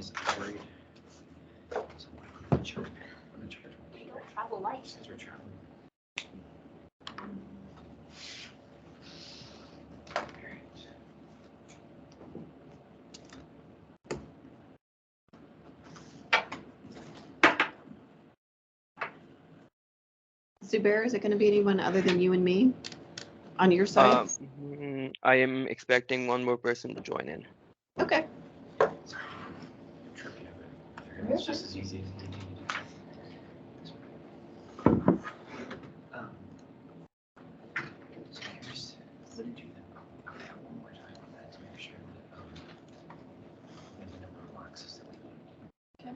is I'm worried. So I'm gonna charge. We don't travel light. Since we're traveling. Alright. Zubair, is it going to be anyone other than you and me on your side? I am expecting one more person to join in. Okay. Sorry. I'm tripping over it. I figured it's just as easy as it needed to do. So here's what did you do? I'm gonna have one more time on that to make sure that we have the number of boxes that we need. Okay.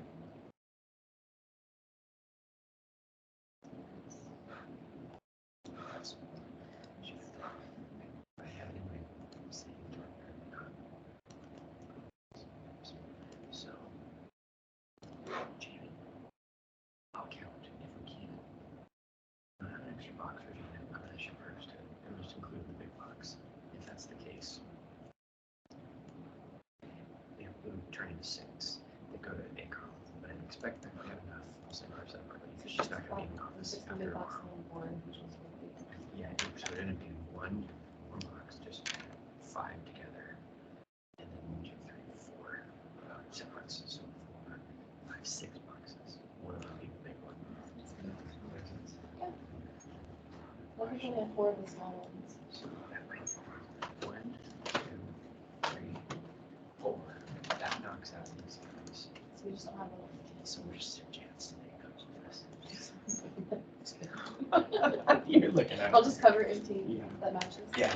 That's- I have it in my saved or so Jamie, I'll count if we can. I have an extra box for Jamie. I'm gonna ship hers to and just include the big box. If that's the case. They would turn into 6 that go to Acom, but I expect them to have enough. I'll send her separately because she's not gonna be in office after tomorrow. Yeah, so it ended up being one box, just 5 together, and then 1, 2, 3, 4 separates. So 4, 5, 6 boxes. One of them being the big one. What if we only have 4 of the small ones? So that might be 1, 2, 3, 4. That knocks out these guys. So we just don't have enough. So where's their chance today comes with this? You're looking at I'll it. just cover empty Yeah. that matches. Yeah.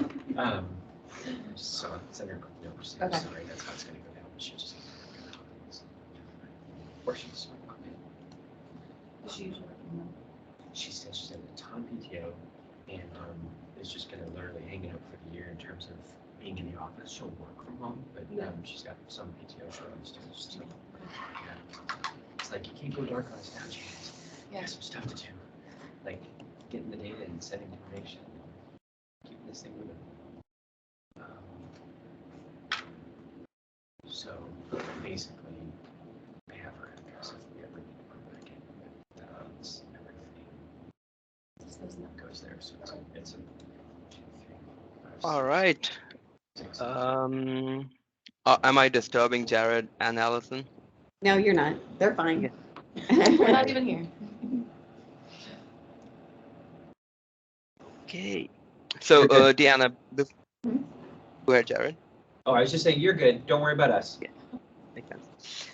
So send her a quick note. Say, Okay. sorry, that's how it's gonna go down. She just. Or she's. She usually. She said she's having a ton of PTO and is just gonna literally hang it up for the year in terms of being in the office. She'll work from home, but she's got some PTO she'll use too. So, yeah. It's like you can't go dark on us now, James. You got some stuff to do. Like getting the data and sending information and keeping this thing moving. So basically, I have her address if we ever need to put back in. But everything goes there. So it's a 2, 3, 4, 5, All 6, right. 6. Am I disturbing Jared and Allison? No, you're not. They're fine. We're not even here. Okay. So, You're good. Deanna, Mhm. go ahead, Jared. Oh, I was just saying, you're good. Don't worry about us. Makes sense.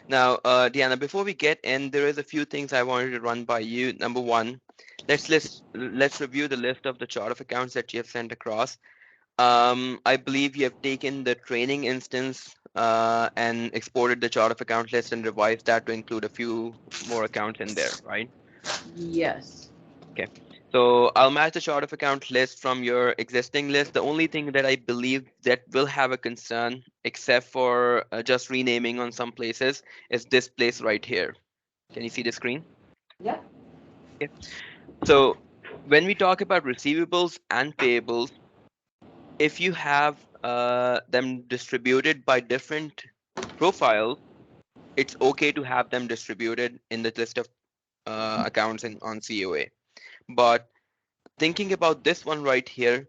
Now, Deanna, before we get in, there is a few things I wanted to run by you. Number one, let's review the list of the chart of accounts that you have sent across. I believe you have taken the training instance and exported the chart of account list and revised that to include a few more accounts in there, right? Yes. So I'll match the chart of account list from your existing list. The only thing that I believe that will have a concern, except for just renaming on some places, is this place right here. Can you see the screen? Yeah. Okay. So when we talk about receivables and payables, if you have them distributed by different profiles, it's okay to have them distributed in the list of accounts on COA. But thinking about this one right here,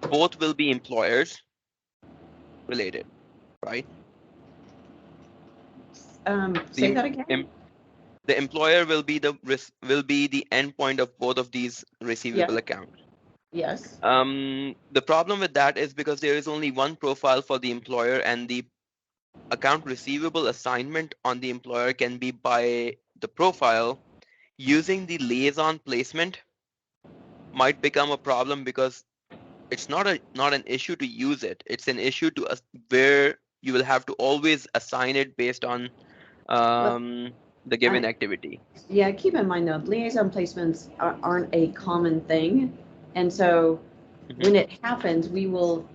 both will be employers related, right? Say that again. The employer will be the endpoint of both of these receivable accounts. Yes. The problem with that is because there is only one profile for the employer, and the account receivable assignment on the employer can be by the profile. Using the liaison placement might become a problem because it's not an issue to use it. It's an issue to where you will have to always assign it based on the given activity. Yeah, keep in mind though, liaison placements aren't a common thing. And so when it happens, we will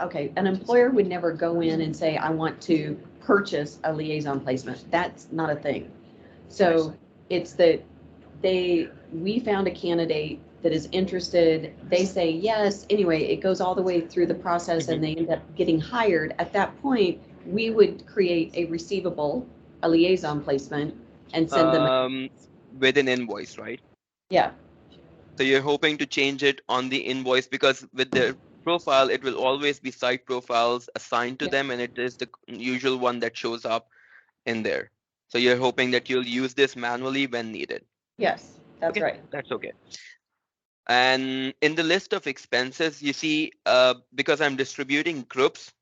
okay, an employer would never go in and say, I want to purchase a liaison placement. That's not a thing. So it's that we found a candidate that is interested, they say yes, anyway, it goes all the way through the process and they end up getting hired. At that point, we would create a receivable, a liaison placement, and send them, With an invoice, right? yeah, So you're hoping to change it on the invoice because with the profile, it will always be site profiles assigned to Yeah. them, and it is the usual one that shows up in there. So you're hoping that you'll use this manually when needed. yes, that's Okay, right. that's okay. And in the list of expenses, you see, because I'm distributing groups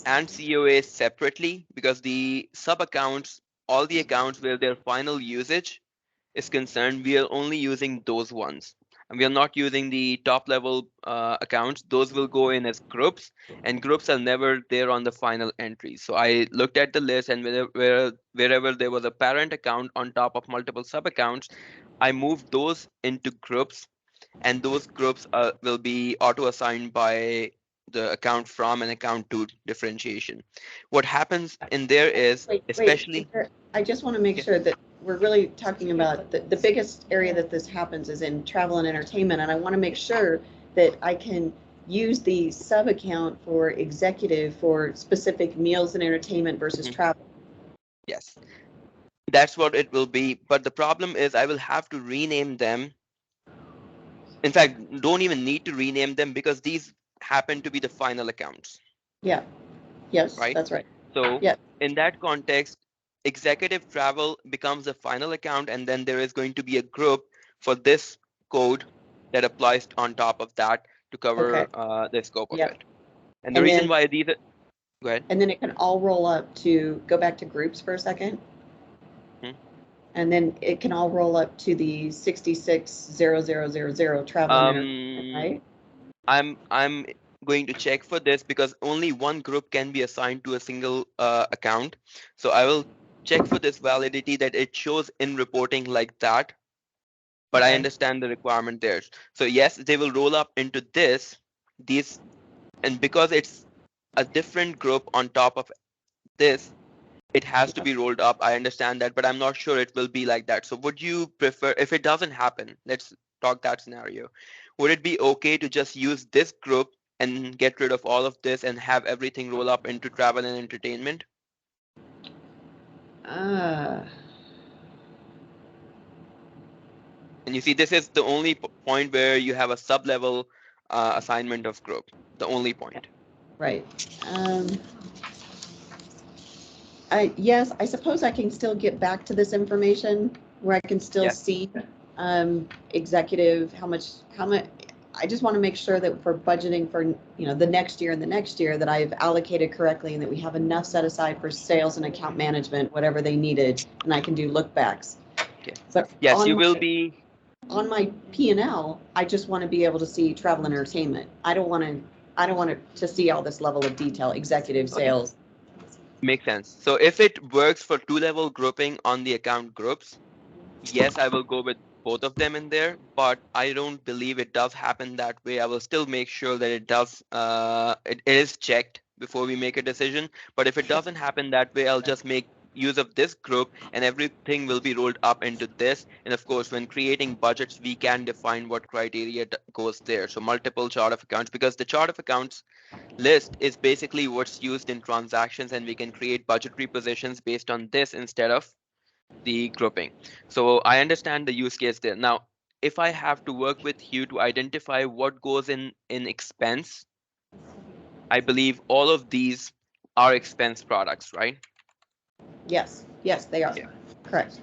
and COAs separately, because the sub accounts, all the accounts where their final usage is concerned, we are only using those ones. And we are not using the top level accounts. Those will go in as groups, and groups are never there on the final entry. So I looked at the list, and wherever there was a parent account on top of multiple sub accounts, I moved those into groups, and those groups will be auto assigned by the account from and account to differentiation. What happens in there is, Wait, especially, I just want to make Yeah. sure that we're really talking about the biggest area that this happens is in travel and entertainment. And I want to make sure that I can use the sub account for executive for specific meals and entertainment versus Mhm. travel. Yes, that's what it will be. But the problem is I will have to rename them. In fact, don't even need to rename them because these happen to be the final accounts, Yeah, yes, right? that's right. So Yeah. in that context, executive travel becomes the final account, and then there is going to be a group for this code that applies on top of that to cover Okay. the scope of Yep. it. And the And reason then, why these are, go ahead. and then it can all roll up to, go back to groups for a second. Hmm. And then it can all roll up to the 660000 travel and entertainment, right? I'm going to check for this because only one group can be assigned to a single account. So I will check for this validity that it shows in reporting like that. But I Okay. understand the requirement there. So yes, they will roll up into these, and because it's a different group on top of this, it has to be rolled up. I understand that, but I'm not sure it will be like that. So would you prefer, if it doesn't happen, let's talk that scenario, would it be okay to just use this group and get rid of all of this and have everything roll up into travel and entertainment? Ah, And you see, this is the only point where you have a sub-level assignment of group, the only point. right. Yes, I suppose I can still get back to this information where I can still Yeah. see executive, how much, I just want to make sure that for budgeting for, the next year and the next year, that I've allocated correctly and that we have enough set aside for sales and account management, whatever they needed, and I can do look backs. Okay. But Yes, you will be. on my P&L, I just want to be able to see travel and entertainment. I don't want to see all this level of detail, executive Okay. sales. Makes sense. So if it works for two-level grouping on the account groups, yes, I will go with both of them in there, but I don't believe it does happen that way. I will still make sure that it does, it is checked before we make a decision. But if it doesn't happen that way, I'll just make use of this group and everything will be rolled up into this. And of course, when creating budgets, we can define what criteria goes there. So multiple chart of accounts, because the chart of accounts list is basically what's used in transactions, and we can create budgetary positions based on this instead of the grouping. So I understand the use case there. Now, if I have to work with you to identify what goes in expense, I believe all of these are expense products, right? Yes, they are. Yeah. Correct.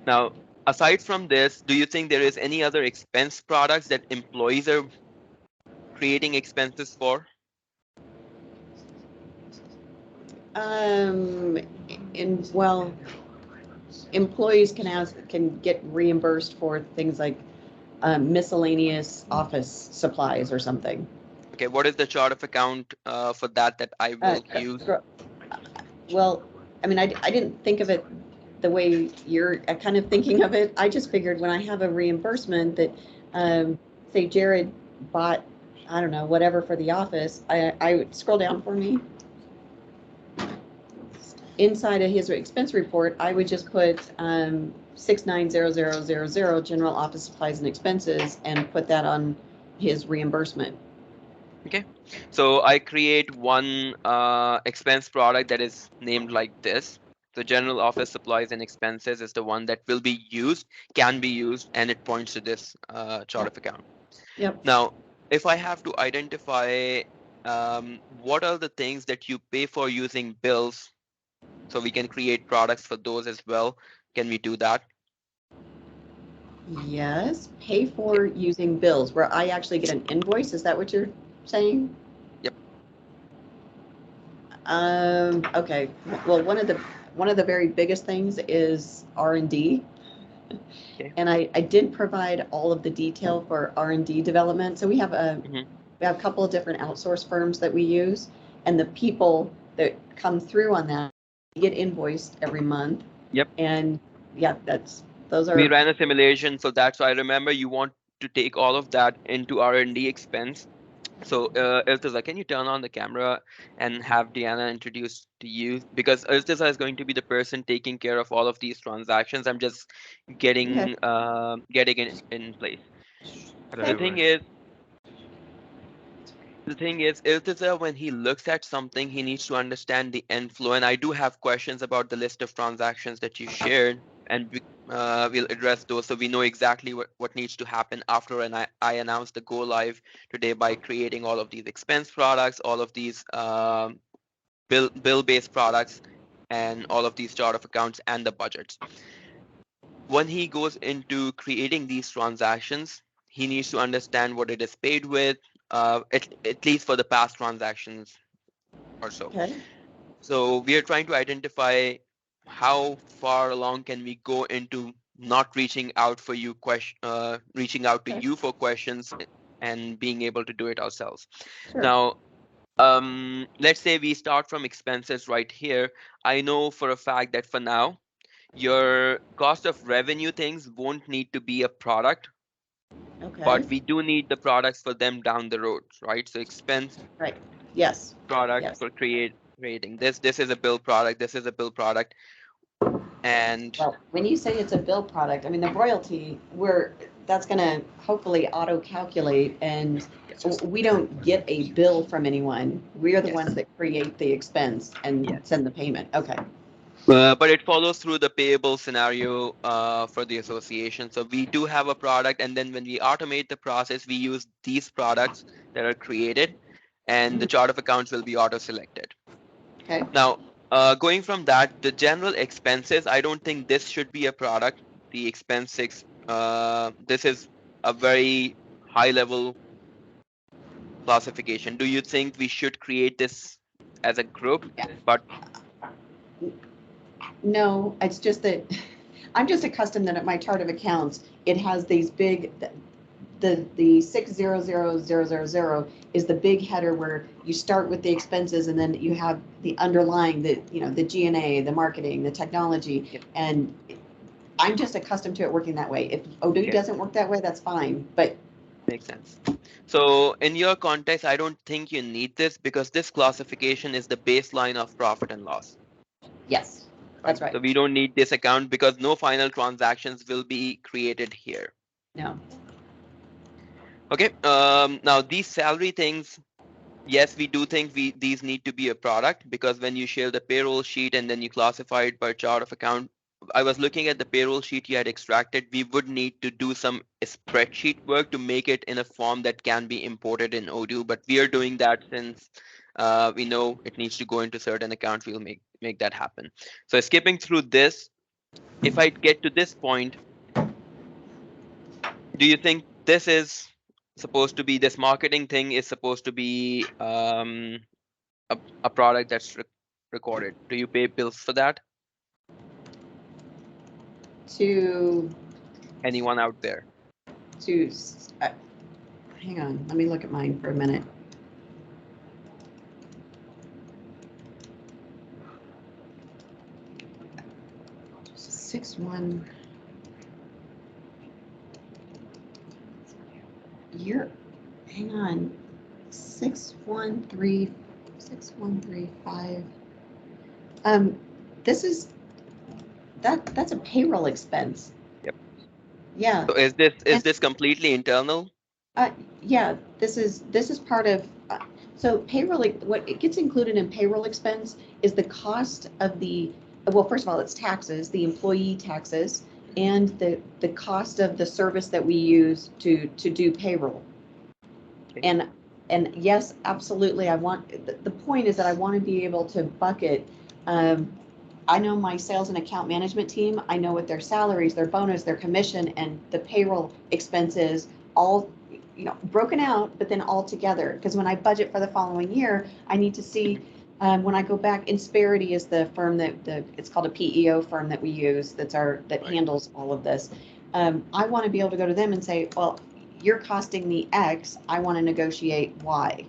Now, aside from this, do you think there is any other expense products that employees are creating expenses for? Well, employees can get reimbursed for things like miscellaneous office supplies or something. Okay, what is the chart of account for that I will use? Well, I mean, I didn't think of it the way you're kind of thinking of it. I just figured when I have a reimbursement that, say Jared bought, I don't know, whatever for the office, I would scroll down for me. Inside of his expense report, I would just put 690000 general office supplies and expenses and put that on his reimbursement. So I create one expense product that is named like this. So general office supplies and expenses is the one that will be used, can be used, and it points to this chart of account. Yep. Now, if I have to identify what are the things that you pay for using bills, so we can create products for those as well. Can we do that? Yes, pay for using bills, where I actually get an invoice, is that what you're saying? Yep. Okay, well, one of the very biggest things is R&D. Okay. And I did provide all of the detail for R&D development. So we have Mhm. we have a couple of different outsource firms that we use, and the people that come through on that get invoiced every month. Yep. And yeah, those are. We ran a simulation, so that's why I remember you want to take all of that into R&D expense. So, Iltiza, can you turn on the camera and have Deanna introduce to you? Because Iltiza is going to be the person taking care of all of these transactions. I'm just getting getting it in place. Okay. The thing is, Iltiza, when he looks at something, he needs to understand the end flow. And I do have questions about the list of transactions that you shared, and we'll address those so we know exactly what needs to happen after. And I announced the go live today by creating all of these expense products, all of these bill-based products, and all of these chart of accounts and the budgets. When he goes into creating these transactions, he needs to understand what it is paid with, at least for the past transactions or so. Okay. So we are trying to identify how far along can we go into not reaching out for you reaching out to Okay. you for questions and being able to do it ourselves. Sure. Now, let's say we start from expenses right here. I know for a fact that for now, your cost of revenue things won't need to be a product, Okay. but we do need the products for them down the road, right? So expense Right. Yes. products Yes. for creating this is a bill product, this is a bill product, and Well, when you say it's a bill product, I mean, the royalty, that's gonna hopefully auto-calculate, and we don't get a bill from anyone. We are the Yes. ones that create the expense and Yes. send the payment. Okay. But it follows through the payable scenario for the association. So we do have a product, and then when we automate the process, we use these products that are created, and the chart of accounts will be auto-selected. Okay. Now, going from that, the general expenses, I don't think this should be a product. The expenses, this is a very high-level classification. Do you think we should create this as a group? Yeah. But No, it's just that I'm just accustomed that at my chart of accounts, it has these big, the 600000 is the big header where you start with the expenses and then you have the underlying, the G&A, the marketing, the technology. Yep. And I'm just accustomed to it working that way. If Odoo Okay. doesn't work that way, that's fine, but makes sense. So in your context, I don't think you need this because this classification is the baseline of profit and loss. yes, that's right. So we don't need this account because no final transactions will be created here. No. Okay. Now these salary things, yes, we do think these need to be a product because when you share the payroll sheet and then you classify it by chart of account, I was looking at the payroll sheet you had extracted. We would need to do some spreadsheet work to make it in a form that can be imported in Odoo, but we are doing that since we know it needs to go into certain accounts. We'll make that happen. So skipping through this, if I get to this point, do you think this is supposed to be this marketing thing is supposed to be a product that's recorded? Do you pay bills for that? To Anyone out there? Hang on, let me look at mine for a minute. Hang on, 6135. That's a payroll expense. Yep. Yeah. So is this completely internal? Yeah, this is part of, so payroll, what it gets included in payroll expense is the cost of well, first of all, it's taxes, the employee taxes, and the cost of the service that we use to do payroll. Okay. And yes, absolutely, the point is that I want to be able to bucket, I know my sales and account management team, I know what their salaries, their bonus, their commission, and the payroll expenses, all, broken out, but then all together. Because when I budget for the following year, I need to see, when I go back, Insperity is the firm it's called a PEO firm that we use, that Right. handles all of this. I want to be able to go to them and say, well, you're costing me X, I want to negotiate Y.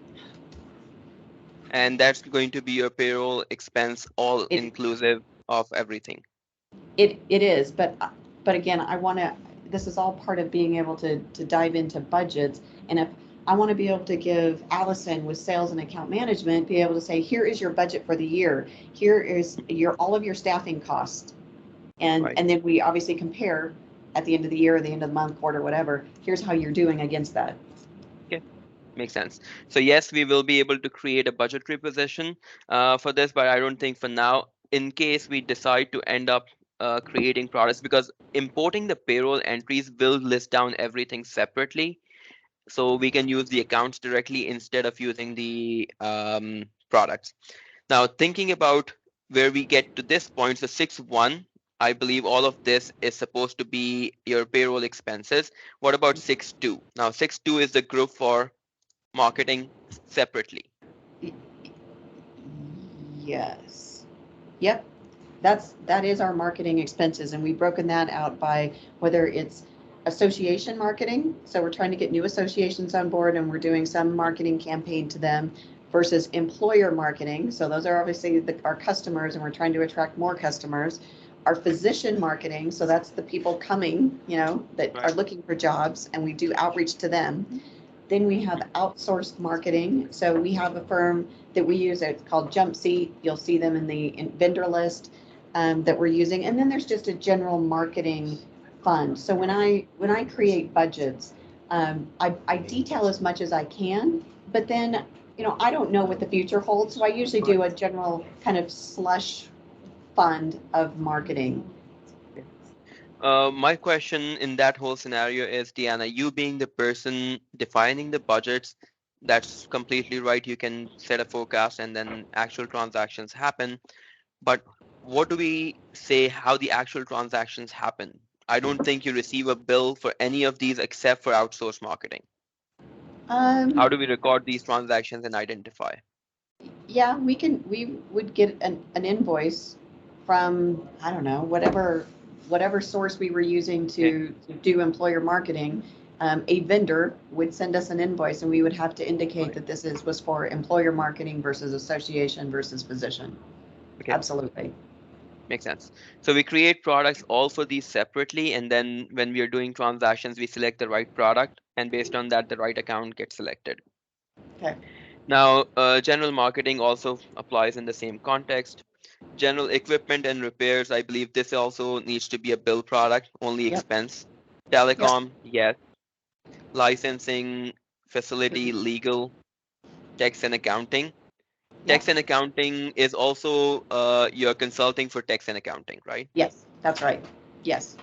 And that's going to be your payroll expense, all It- inclusive of everything. It is, but again, this is all part of being able to dive into budgets. And if I want to be able to give Allison with sales and account management, be able to say, here is your budget for the year. Here is all of your staffing costs. And Right. then we obviously compare at the end of the year, or the end of the month, quarter, whatever. Here's how you're doing against that. Makes sense. So yes, we will be able to create a budgetary position for this, but I don't think for now, in case we decide to end up creating products, because importing the payroll entries will list down everything separately. So we can use the accounts directly instead of using the products. Now, thinking about where we get to this point, so 6.1, I believe all of this is supposed to be your payroll expenses. What about 6.2? Now, 6.2 is the group for marketing separately. Yes. Yep. That is our marketing expenses, and we've broken that out by whether it's association marketing. So we're trying to get new associations on board, and we're doing some marketing campaign to them, versus employer marketing. So those are obviously our customers, and we're trying to attract more customers. Our physician marketing, so that's the people coming, that are looking for jobs, and we do outreach to them. Then we have outsourced marketing. So we have a firm that we use, it's called Jumpseat. You'll see them in the vendor list that we're using. And then there's just a general marketing fund. So when I create budgets, I detail as much as I can, but then, I don't know what the future holds. So I usually do a general kind of slush fund of marketing. My question in that whole scenario is, Deanna, you being the person defining the budgets, that's completely right. You can set a forecast and then actual transactions happen. But what do we say how the actual transactions happen? I don't think you receive a bill for any of these except for outsourced marketing. How do we record these transactions and identify? Yeah, we would get an invoice from, I don't know, whatever source we were using to do employer marketing. A vendor would send us an invoice, and we would have to indicate that this was for employer marketing versus association versus physician. Okay. Absolutely. Makes sense. So we create products all for these separately, and then when we are doing transactions, we select the right product, and based on that, the right account gets selected. Okay. Now, general marketing also applies in the same context. General equipment and repairs, I believe this also needs to be a bill product, only expense. Telecom, yes. Licensing, facility, legal, tax and accounting. Tax and accounting is also you're consulting for tax and accounting, right? Yes, that's right. Yes.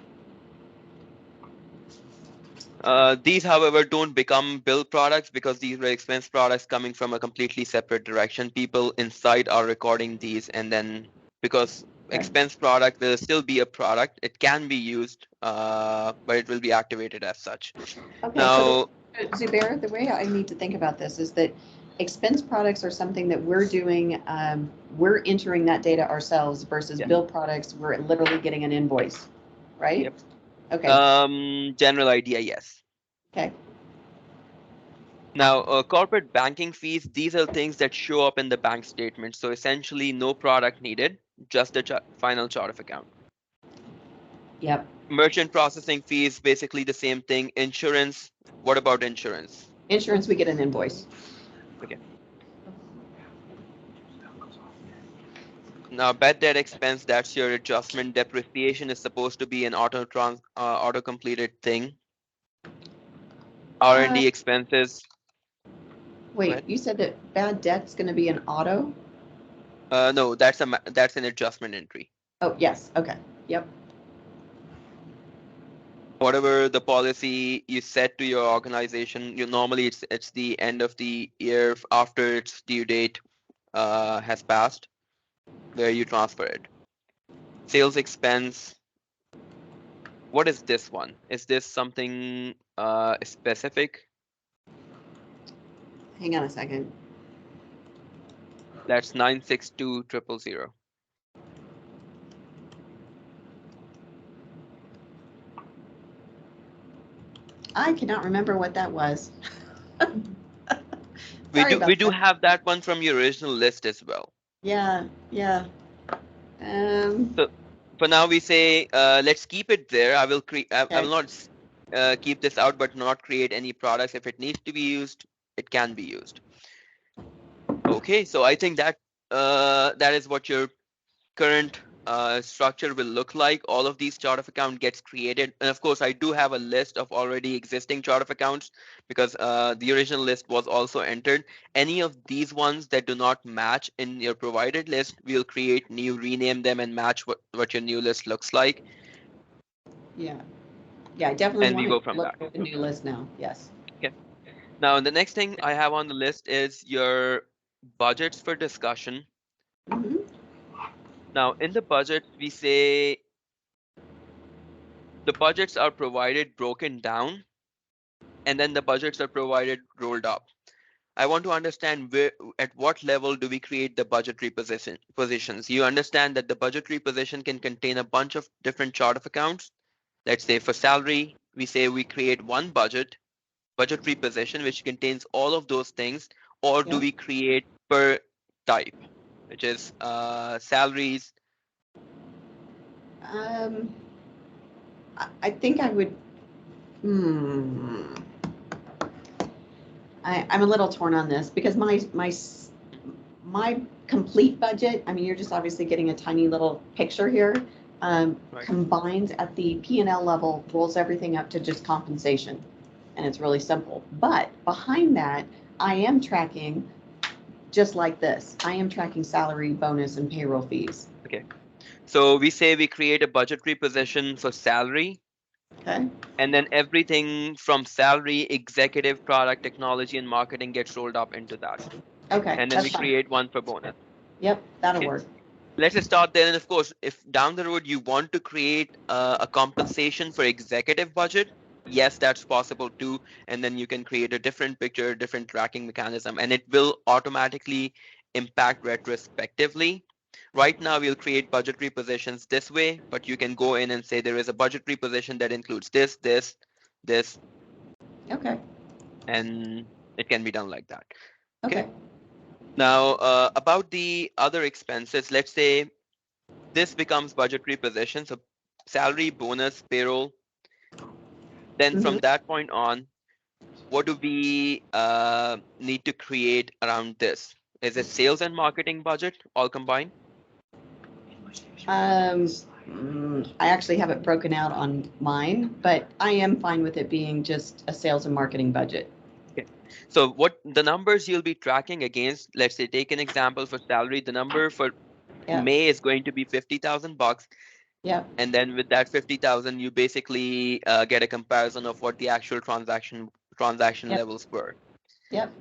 These, however, don't become bill products because these were expense products coming from a completely separate direction. People inside are recording these, and then because expense product will still be a product, it can be used, but it will be activated as such. Okay, Now, so Zubair, the way I need to think about this is that expense products are something that we're doing, we're entering that data ourselves, versus bill products, we're literally getting an invoice, right? Yep. Okay. General idea, yes. Okay. Now, corporate banking fees, these are things that show up in the bank statement. So essentially no product needed, just the final chart of account. Yep. Merchant processing fees, basically the same thing. Insurance, what about insurance? Insurance, we get an invoice. Okay. Now, bad debt expense, that's your adjustment. Depreciation is supposed to be an auto-completed thing. R&D expenses. Wait, ahead. you said that bad debt's gonna be an auto? No, that's an adjustment entry. Oh, yes, okay, yep, Whatever the policy you set to your organization, normally it's the end of the year after its due date has passed, where you transfer it. Sales expense. What is this one? Is this something specific? hang on a second. That's 962,000. I cannot remember what that was. We Sorry do about we do that. have that one from your original list as well. Yeah, yeah. So for now we say let's keep it there. I will I will Okay. not keep this out, but not create any products. If it needs to be used, it can be used. Okay, so I think that that is what your current structure will look like. All of these chart of account gets created, and of course I do have a list of already existing chart of accounts because the original list was also entered. Any of these ones that do not match in your provided list, we'll create new, rename them, and match what your new list looks like, Yeah, yeah, I definitely and we want go to from look there. at the new list now, yes. Okay. Now the next thing I have on the list is your budgets for discussion. Mhm. Now in the budget, we say the budgets are provided broken down, and then the budgets are provided rolled up. I want to understand at what level do we create the budgetary positions? You understand that the budgetary position can contain a bunch of different chart of accounts. Let's say for salary, we say we create one budgetary position, which contains all of those things, or do Yeah. we create per type, which is salaries? Um, I think I would, I'm a little torn on this because my complete budget, I mean, you're just obviously getting a tiny little picture here, Right. combines at the P&L level, rolls everything up to just compensation. And it's really simple. But behind that, I am tracking just like this. I am tracking salary, bonus, and payroll fees. Okay. So we say we create a budgetary position for salary, Okay? and then everything from salary, executive, product, technology, and marketing gets rolled up into that. Okay, And then we that's fine. create one for bonus. Yep, that'll Okay. work. Let's just start there. And of course, if down the road you want to create a compensation for executive budget, yes, that's possible too. And then you can create a different picture, different tracking mechanism, and it will automatically impact retrospectively. Right now, we'll create budgetary positions this way, but you can go in and say there is a budgetary position that includes this, this, this, Okay, and it can be done like that. okay. Now, about the other expenses, let's say this becomes budgetary position, so salary, bonus, payroll. Then from Mhm. that point on, what do we need to create around this? Is it sales and marketing budget all combined? I actually have it broken out on mine, but I am fine with it being just a sales and marketing budget. Okay. So what the numbers you'll be tracking against, let's say take an example for salary, the number for Yeah, May is going to be $50,000. yeah, And then with that 50,000, you basically get a comparison of what the actual transaction Yep. levels were. yep.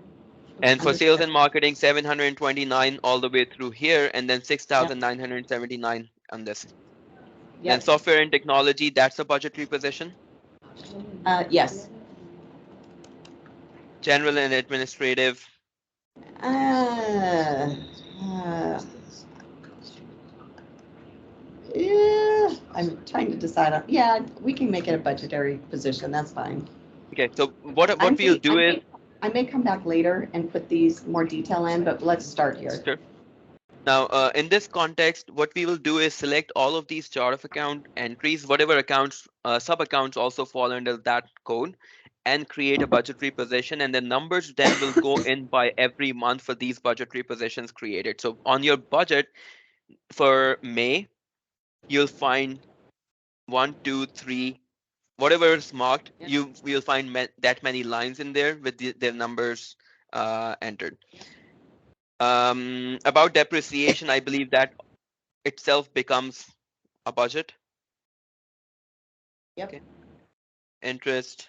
And for sales Understood. and marketing, 729 all the way through here, and then 6,979 on this. Then Yep, software and technology, that's a budgetary position. yes. General and administrative, Uh, uh, yeah, I'm trying to decide on, yeah, we can make it a budgetary position, that's fine. okay. So what we'll do is, I may come back later and put these more detail in, but let's start here. sure. Now, in this context, what we will do is select all of these chart of account entries, whatever accounts, sub accounts also fall under that code, and create a budgetary position. And the numbers then will go in by every month for these budgetary positions created. So on your budget for May, you'll find 1, 2, 3, whatever is marked, Yeah. you will find that many lines in there with their numbers entered. About depreciation, I believe that itself becomes a budget. Yep. Okay. Interest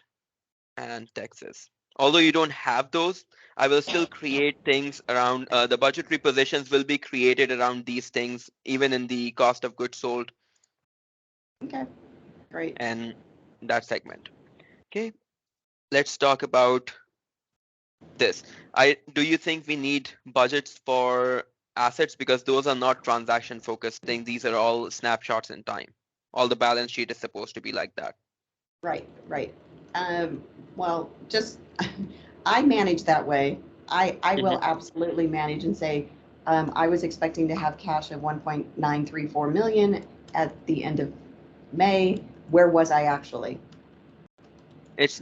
and taxes. Although you don't have those, I will still create things around the budgetary positions will be created around these things, even in the cost of goods sold Okay, great. and that segment. Okay, let's talk about this. Do you think we need budgets for assets, because those are not transaction focused things? These are all snapshots in time. All the balance sheet is supposed to be like that. Right, right. Well, just, I manage that way. I will absolutely manage and say, I was expecting to have cash of 1.934 million at the end of May. Where was I actually? It's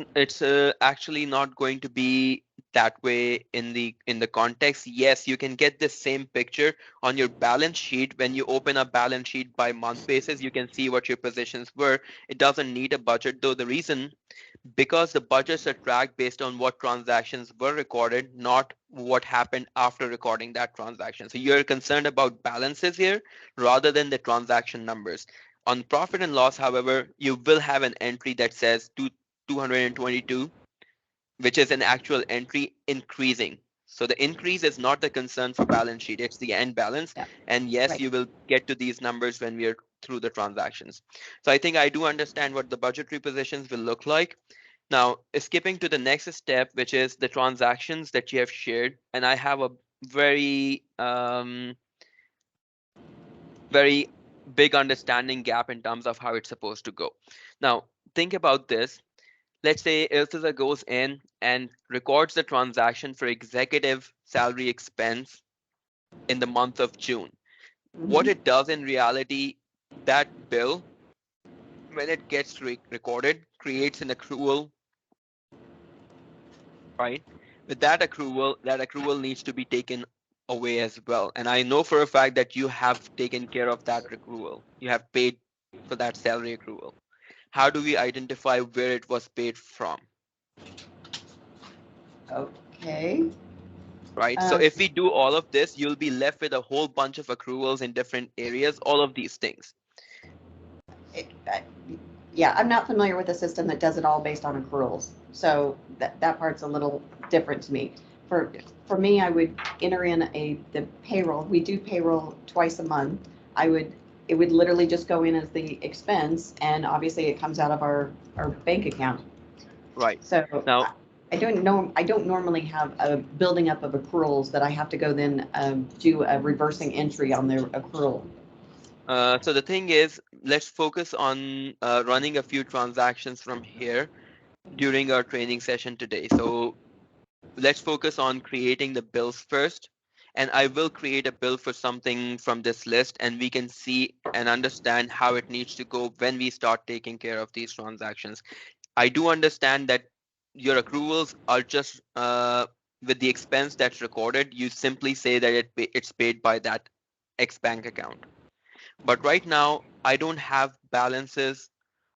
actually not going to be that way in the context. Yes, you can get the same picture on your balance sheet. When you open a balance sheet by month basis, you can see what your positions were. It doesn't need a budget, though. The reason, because the budgets are tracked based on what transactions were recorded, not what happened after recording that transaction. So you're concerned about balances here rather than the transaction numbers. On profit and loss, however, you will have an entry that says 222, which is an actual entry increasing. So the increase is not the concern for balance sheet, it's the end balance. Yeah. And yes, Right. you will get to these numbers when we are through the transactions. So I think I do understand what the budgetary positions will look like. Now, skipping to the next step, which is the transactions that you have shared, and I have a very, very big understanding gap in terms of how it's supposed to go. Now, think about this. Let's say Ilsa goes in and records the transaction for executive salary expense in the month of June. What Mhm. it does in reality, that bill, when it gets recorded, creates an accrual, right? With that accrual needs to be taken away as well. And I know for a fact that you have taken care of that accrual. You have paid for that salary accrual. How do we identify where it was paid from? Okay. Right? So if we do all of this, you'll be left with a whole bunch of accruals in different areas, all of these things. Yeah, I'm not familiar with a system that does it all based on accruals. So that part's a little different to me. For me, I would enter in the payroll. We do payroll twice a month. It would literally just go in as the expense, and obviously it comes out of our bank account. Right. So Now, I don't normally have a building up of accruals that I have to go then do a reversing entry on the accrual. so the thing is, let's focus on running a few transactions from here during our training session today. So let's focus on creating the bills first. And I will create a bill for something from this list, and we can see and understand how it needs to go when we start taking care of these transactions. I do understand that your accruals are just with the expense that's recorded. You simply say that it's paid by that X bank account. But right now, I don't have balances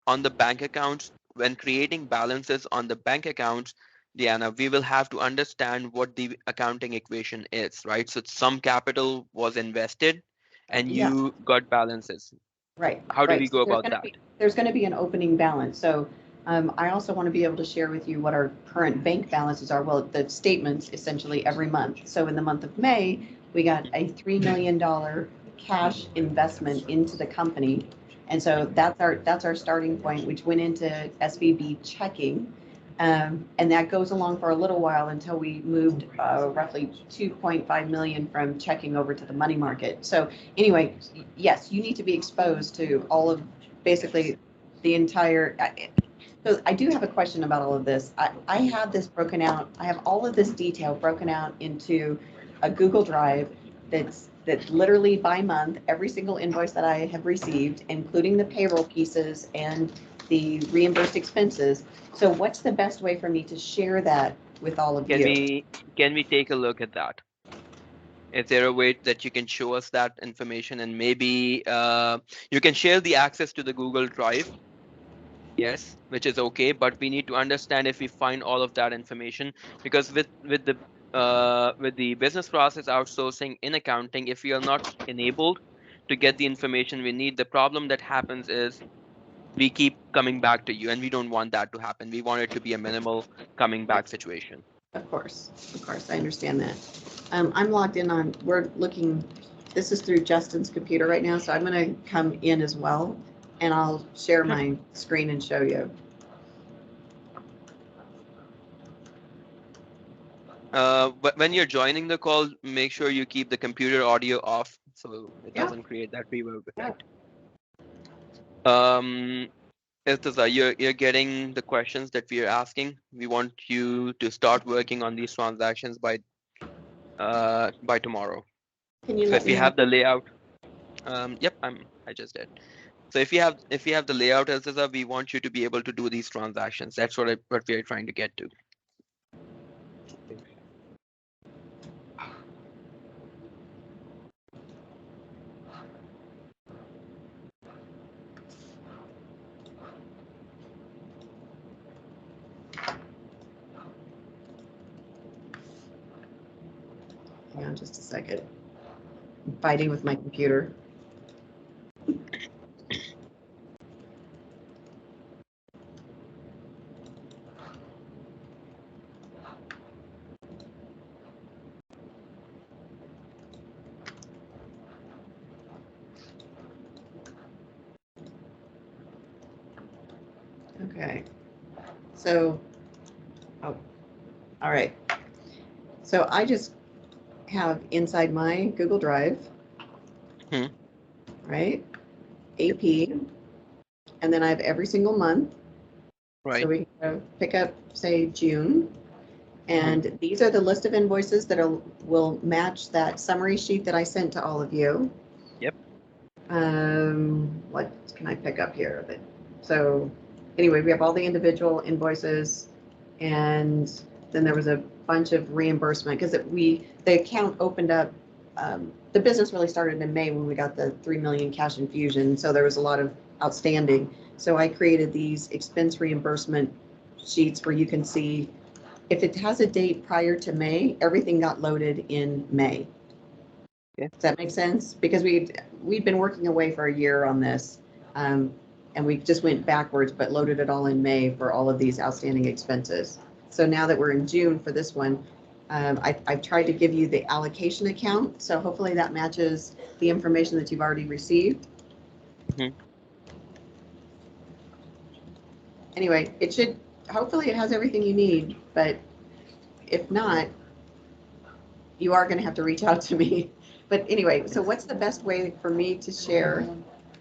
on the bank accounts. When creating balances on the bank accounts, Diana, we will have to understand what the accounting equation is, right? So some capital was invested and Yeah. you got balances. Right. How do right. we go about that? There's going to be an opening balance. So I also want to be able to share with you what our current bank balances are. Well, the statements essentially every month. So in the month of May, we got a $3 million cash investment into the company. And so that's our starting point, which went into SVB checking. And that goes along for a little while until we moved roughly 2.5 million from checking over to the money market. So anyway, yes, you need to be exposed to all of basically the entire. So I do have a question about all of this. I have this broken out. I have all of this detail broken out into a Google Drive that literally by month, every single invoice that I have received, including the payroll pieces and the reimbursed expenses. So what's the best way for me to share that with all of you? Can we take a look at that? Is there a way that you can show us that information, and maybe you can share the access to the Google Drive? Yes, which is okay, but we need to understand if we find all of that information, because with the business process outsourcing in accounting, if we are not enabled to get the information we need, the problem that happens is we keep coming back to you, and we don't want that to happen. We want it to be a minimal coming back situation. Of course, I understand that. I'm logged in on, we're looking, this is through Justin's computer right now, so I'm gonna come in as well, and I'll share Sure. my screen and show you. But when you're joining the call, make sure you keep the computer audio off so it Yeah. doesn't create that reverb Yeah. effect. Iltazar, you're getting the questions that we are asking. We want you to start working on these transactions by tomorrow. Can you So let if me you know? have the layout, yep, I just did. So if you have the layout, Iltazar, we want you to be able to do these transactions. That's what we are trying to get to. Hang on just a second. I'm fighting with my computer. Okay. So, oh, all right. So I just have inside my Google Drive, Hmm. right? AP, and then I have every single month. Right. So we can pick up, say, June. And these are the list of invoices that will match that summary sheet that I sent to all of you. Yep. What can I pick up here? So anyway, we have all the individual invoices, and then there was a bunch of reimbursement because the account opened up. The business really started in May when we got the 3 million cash infusion. So there was a lot of outstanding. So I created these expense reimbursement sheets where you can see if it has a date prior to May, everything got loaded in May. Okay. Does that make sense? Because we've been working away for a year on this, and we just went backwards, but loaded it all in May for all of these outstanding expenses. So now that we're in June for this one, I've tried to give you the allocation account, so hopefully that matches the information that you've already received. Mhm. Anyway, it should, hopefully it has everything you need, but if not, you are going to have to reach out to me. But anyway, so what's the best way for me to share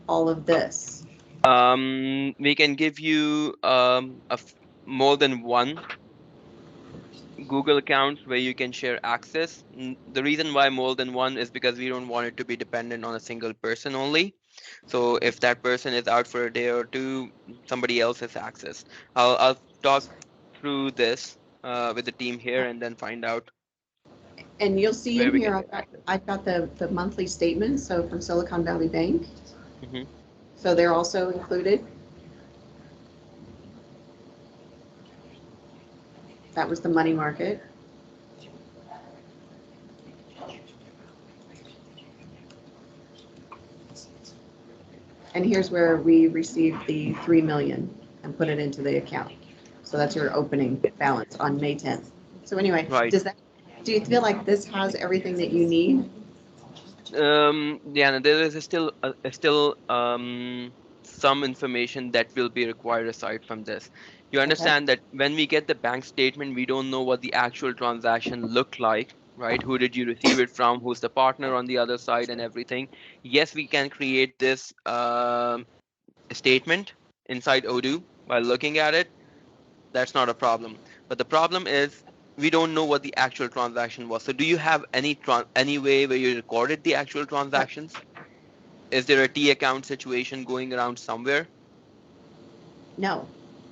all of this? We can give you more than one Google accounts where you can share access. The reason why more than one is because we don't want it to be dependent on a single person only. So if that person is out for a day or two, somebody else has access. I'll talk through this with the team here and then find out And you'll see where in we can here, get access. I've got the monthly statements, so from Silicon Valley Bank. Mhm. So they're also included. That was the money market. And here's where we received the 3 million and put it into the account. So that's your opening balance on May 10th. So anyway, Right. do you feel like this has everything that you need? Yeah, no, there is still some information that will be required aside from this. You understand that when we get the bank statement, we don't know what the actual transaction looked like, right? Who did you receive it from? Who's the partner on the other side and everything? Yes, we can create this statement inside Odoo by looking at it. That's not a problem. But the problem is we don't know what the actual transaction was. So do you have any way where you recorded the actual transactions? Is there a T account situation going around somewhere? No.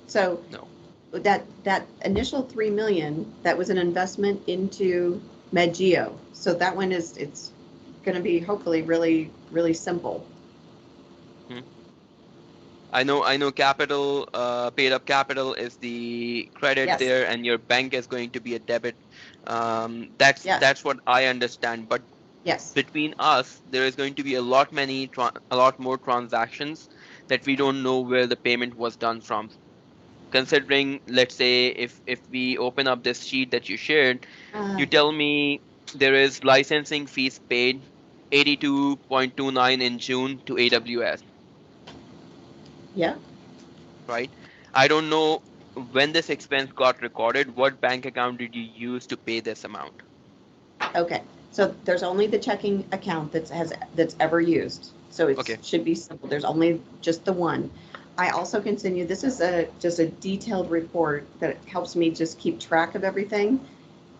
So No. that initial 3 million, that was an investment into MedGeo. So that one it's going to be hopefully really, really simple. I know capital, paid up capital is the credit Yes. there, and your bank is going to be a debit. Yes. That's what I understand. But Yes. between us, there is going to be a lot more transactions that we don't know where the payment was done from. Considering, let's say, if we open up this sheet that you shared, you tell me there is licensing fees paid 82.29 in June to AWS, Yeah. right? I don't know when this expense got recorded. What bank account did you use to pay this amount? Okay. So there's only the checking account that's ever used. So it Okay. should be simple. There's only just the one. I also can send you, this is just a detailed report that helps me just keep track of everything.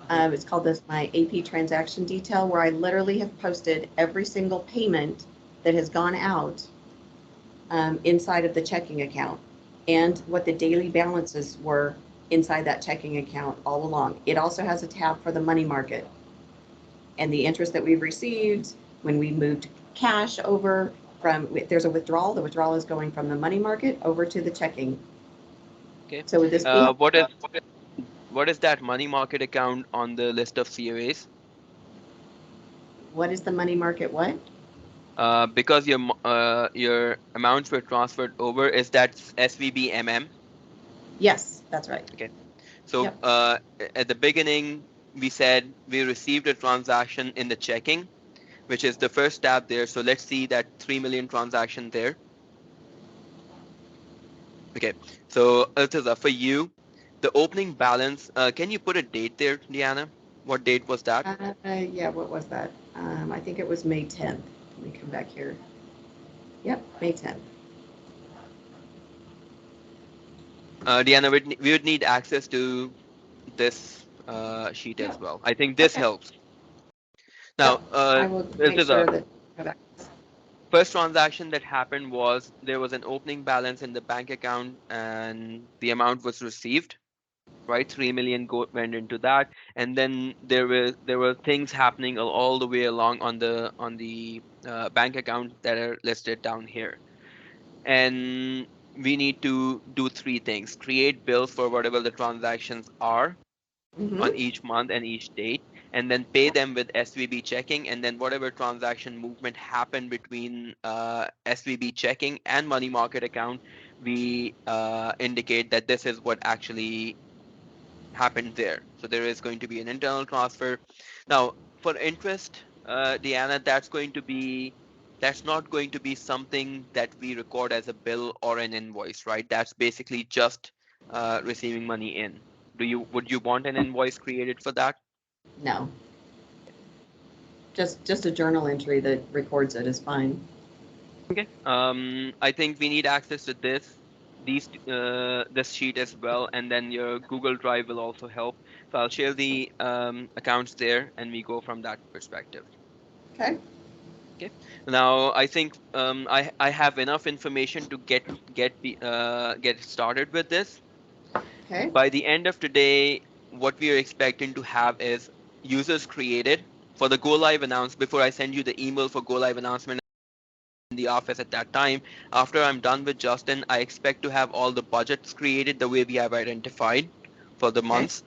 It's called my AP transaction detail, where I literally have posted every single payment that has gone out inside of the checking account, and what the daily balances were inside that checking account all along. It also has a tab for the money market and the interest that we've received when we moved cash over from, there's a withdrawal. The withdrawal is going from the money market over to the checking. Okay. So would this be? What is that money market account on the list of COAs? What is the money market? What? Because your amounts were transferred over, is that SVBMM? Yes, that's right. Okay. So Yep. at the beginning, we said we received a transaction in the checking, which is the first tab there. So let's see that 3 million transaction there. Okay. So Iltiza, for you, the opening balance, can you put a date there, Deanna? What date was that? Yeah, what was that? I think it was May 10th. Let me come back here. Yep, May 10th. Deanna, we would need access to this sheet as well. I think this Okay. helps. Now, I will make sure that. First transaction that happened was there was an opening balance in the bank account and the amount was received, right? 3 million went into that, and then there were things happening all the way along on the bank account that are listed down here, and we need to do three things: create bills for whatever the transactions are on Mm-hmm. each month and each date, and then pay them with SVB checking, and then whatever transaction movement happened between SVB checking and money market account, we indicate that this is what actually happened there. So there is going to be an internal transfer. Now, for interest, Deanna, that's not going to be something that we record as a bill or an invoice, right? That's basically just receiving money in. Would you want an invoice created for that? No. Just a journal entry that records it is fine. Okay. I think we need access to this sheet as well, and then your Google Drive will also help. So I'll share the accounts there, and we go from that perspective. Okay. Okay. Now I think I have enough information to get started with this. Okay. By the end of today, what we are expecting to have is users created for the go live announcement. Before I send you the email for go live announcement in the office at that time, after I'm done with Justin, I expect to have all the budgets created the way we have identified for the months.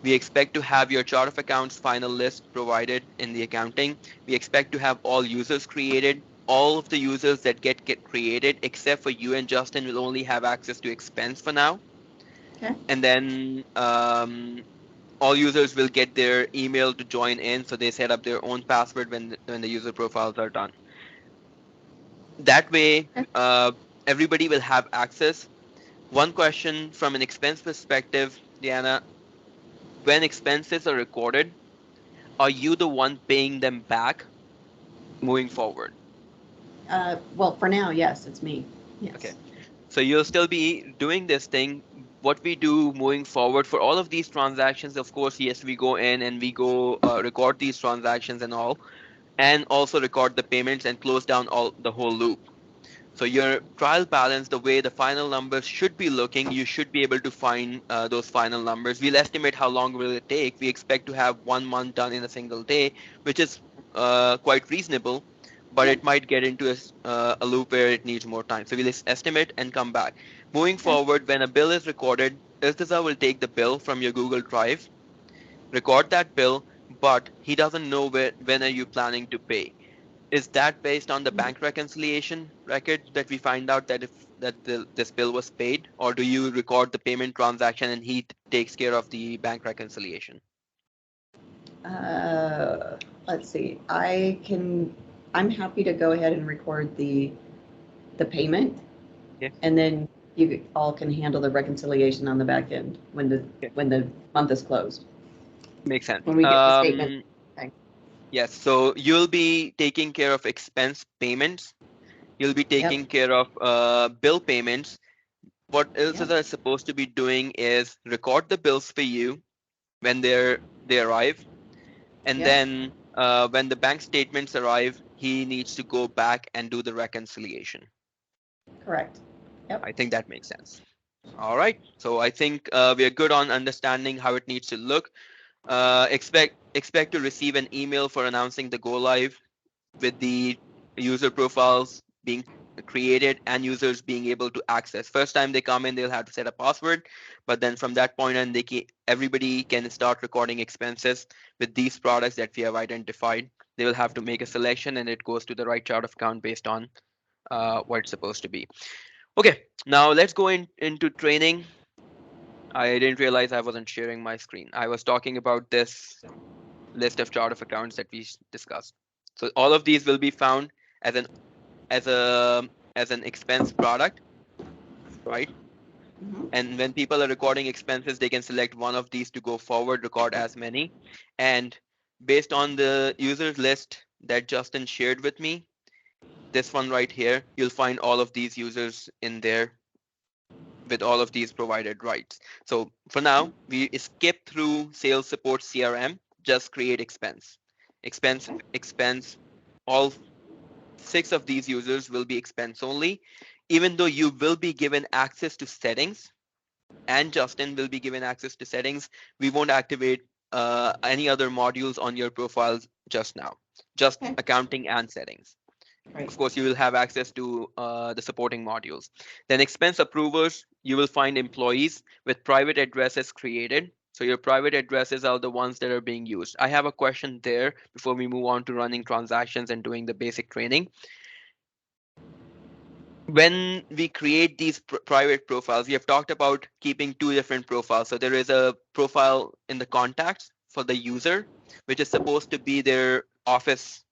We expect to have your chart of accounts final list provided in the accounting. We expect to have all users created. All of the users that get created, except for you and Justin, will only have access to expense for now. Okay. And then all users will get their email to join in, so they set up their own password when the user profiles are done. That way, everybody will have access. One question from an expense perspective, Diana, when expenses are recorded, are you the one paying them back moving forward? Well, for now, yes, it's me. Yes. Okay. So you'll still be doing this thing. What we do moving forward for all of these transactions, of course, yes, we go in and we go record these transactions and all, and also record the payments and close down the whole loop. So your trial balance, the way the final numbers should be looking, you should be able to find those final numbers. We'll estimate how long will it take. We expect to have 1 month done in a single day, which is quite reasonable. but it might get into a loop where it needs more time. So we'll estimate and come back. Moving forward, when a bill is recorded, Irtaza will take the bill from your Google Drive, record that bill, but he doesn't know when are you planning to pay. Is that based on the bank reconciliation record that we find out that this bill was paid, or do you record the payment transaction and he takes care of the bank reconciliation? Let's see, I'm happy to go ahead and record the payment. Okay. And then you all can handle the reconciliation on the back end when the month is closed. Makes sense. When we get the statement. Okay. Yes, so you'll be taking care of expense payments. You'll be taking care of bill payments. What Ilsa is supposed to be doing is record the bills for you when they arrive. And then when the bank statements arrive, he needs to go back and do the reconciliation. Correct. Yep. I think that makes sense. All right. So I think we are good on understanding how it needs to look. Expect to receive an email for announcing the go live with the user profiles being created and users being able to access. First time they come in, they'll have to set a password, but then from that point on, everybody can start recording expenses with these products that we have identified. They will have to make a selection and it goes to the right chart of account based on what it's supposed to be. Okay, now let's go into training. I didn't realize I wasn't sharing my screen. I was talking about this list of chart of accounts that we discussed. So all of these will be found as an expense product, right? Mm-hmm. And when people are recording expenses, they can select one of these to go forward, record as many. And based on the users list that Justin shared with me, this one right here, you'll find all of these users in there with all of these provided rights. So for now, we skip through sales support CRM, just create expense. All 6 of these users will be expense only, even though you will be given access to settings and Justin will be given access to settings. We won't activate any other modules on your profiles just now, just accounting and settings. Right. Of course, you will have access to the supporting modules. Then expense approvers, you will find employees with private addresses created. So your private addresses are the ones that are being used. I have a question there before we move on to running transactions and doing the basic training. When we create these private profiles, we have talked about keeping 2 different profiles. So there is a profile in the contacts for the user, which is supposed to be their office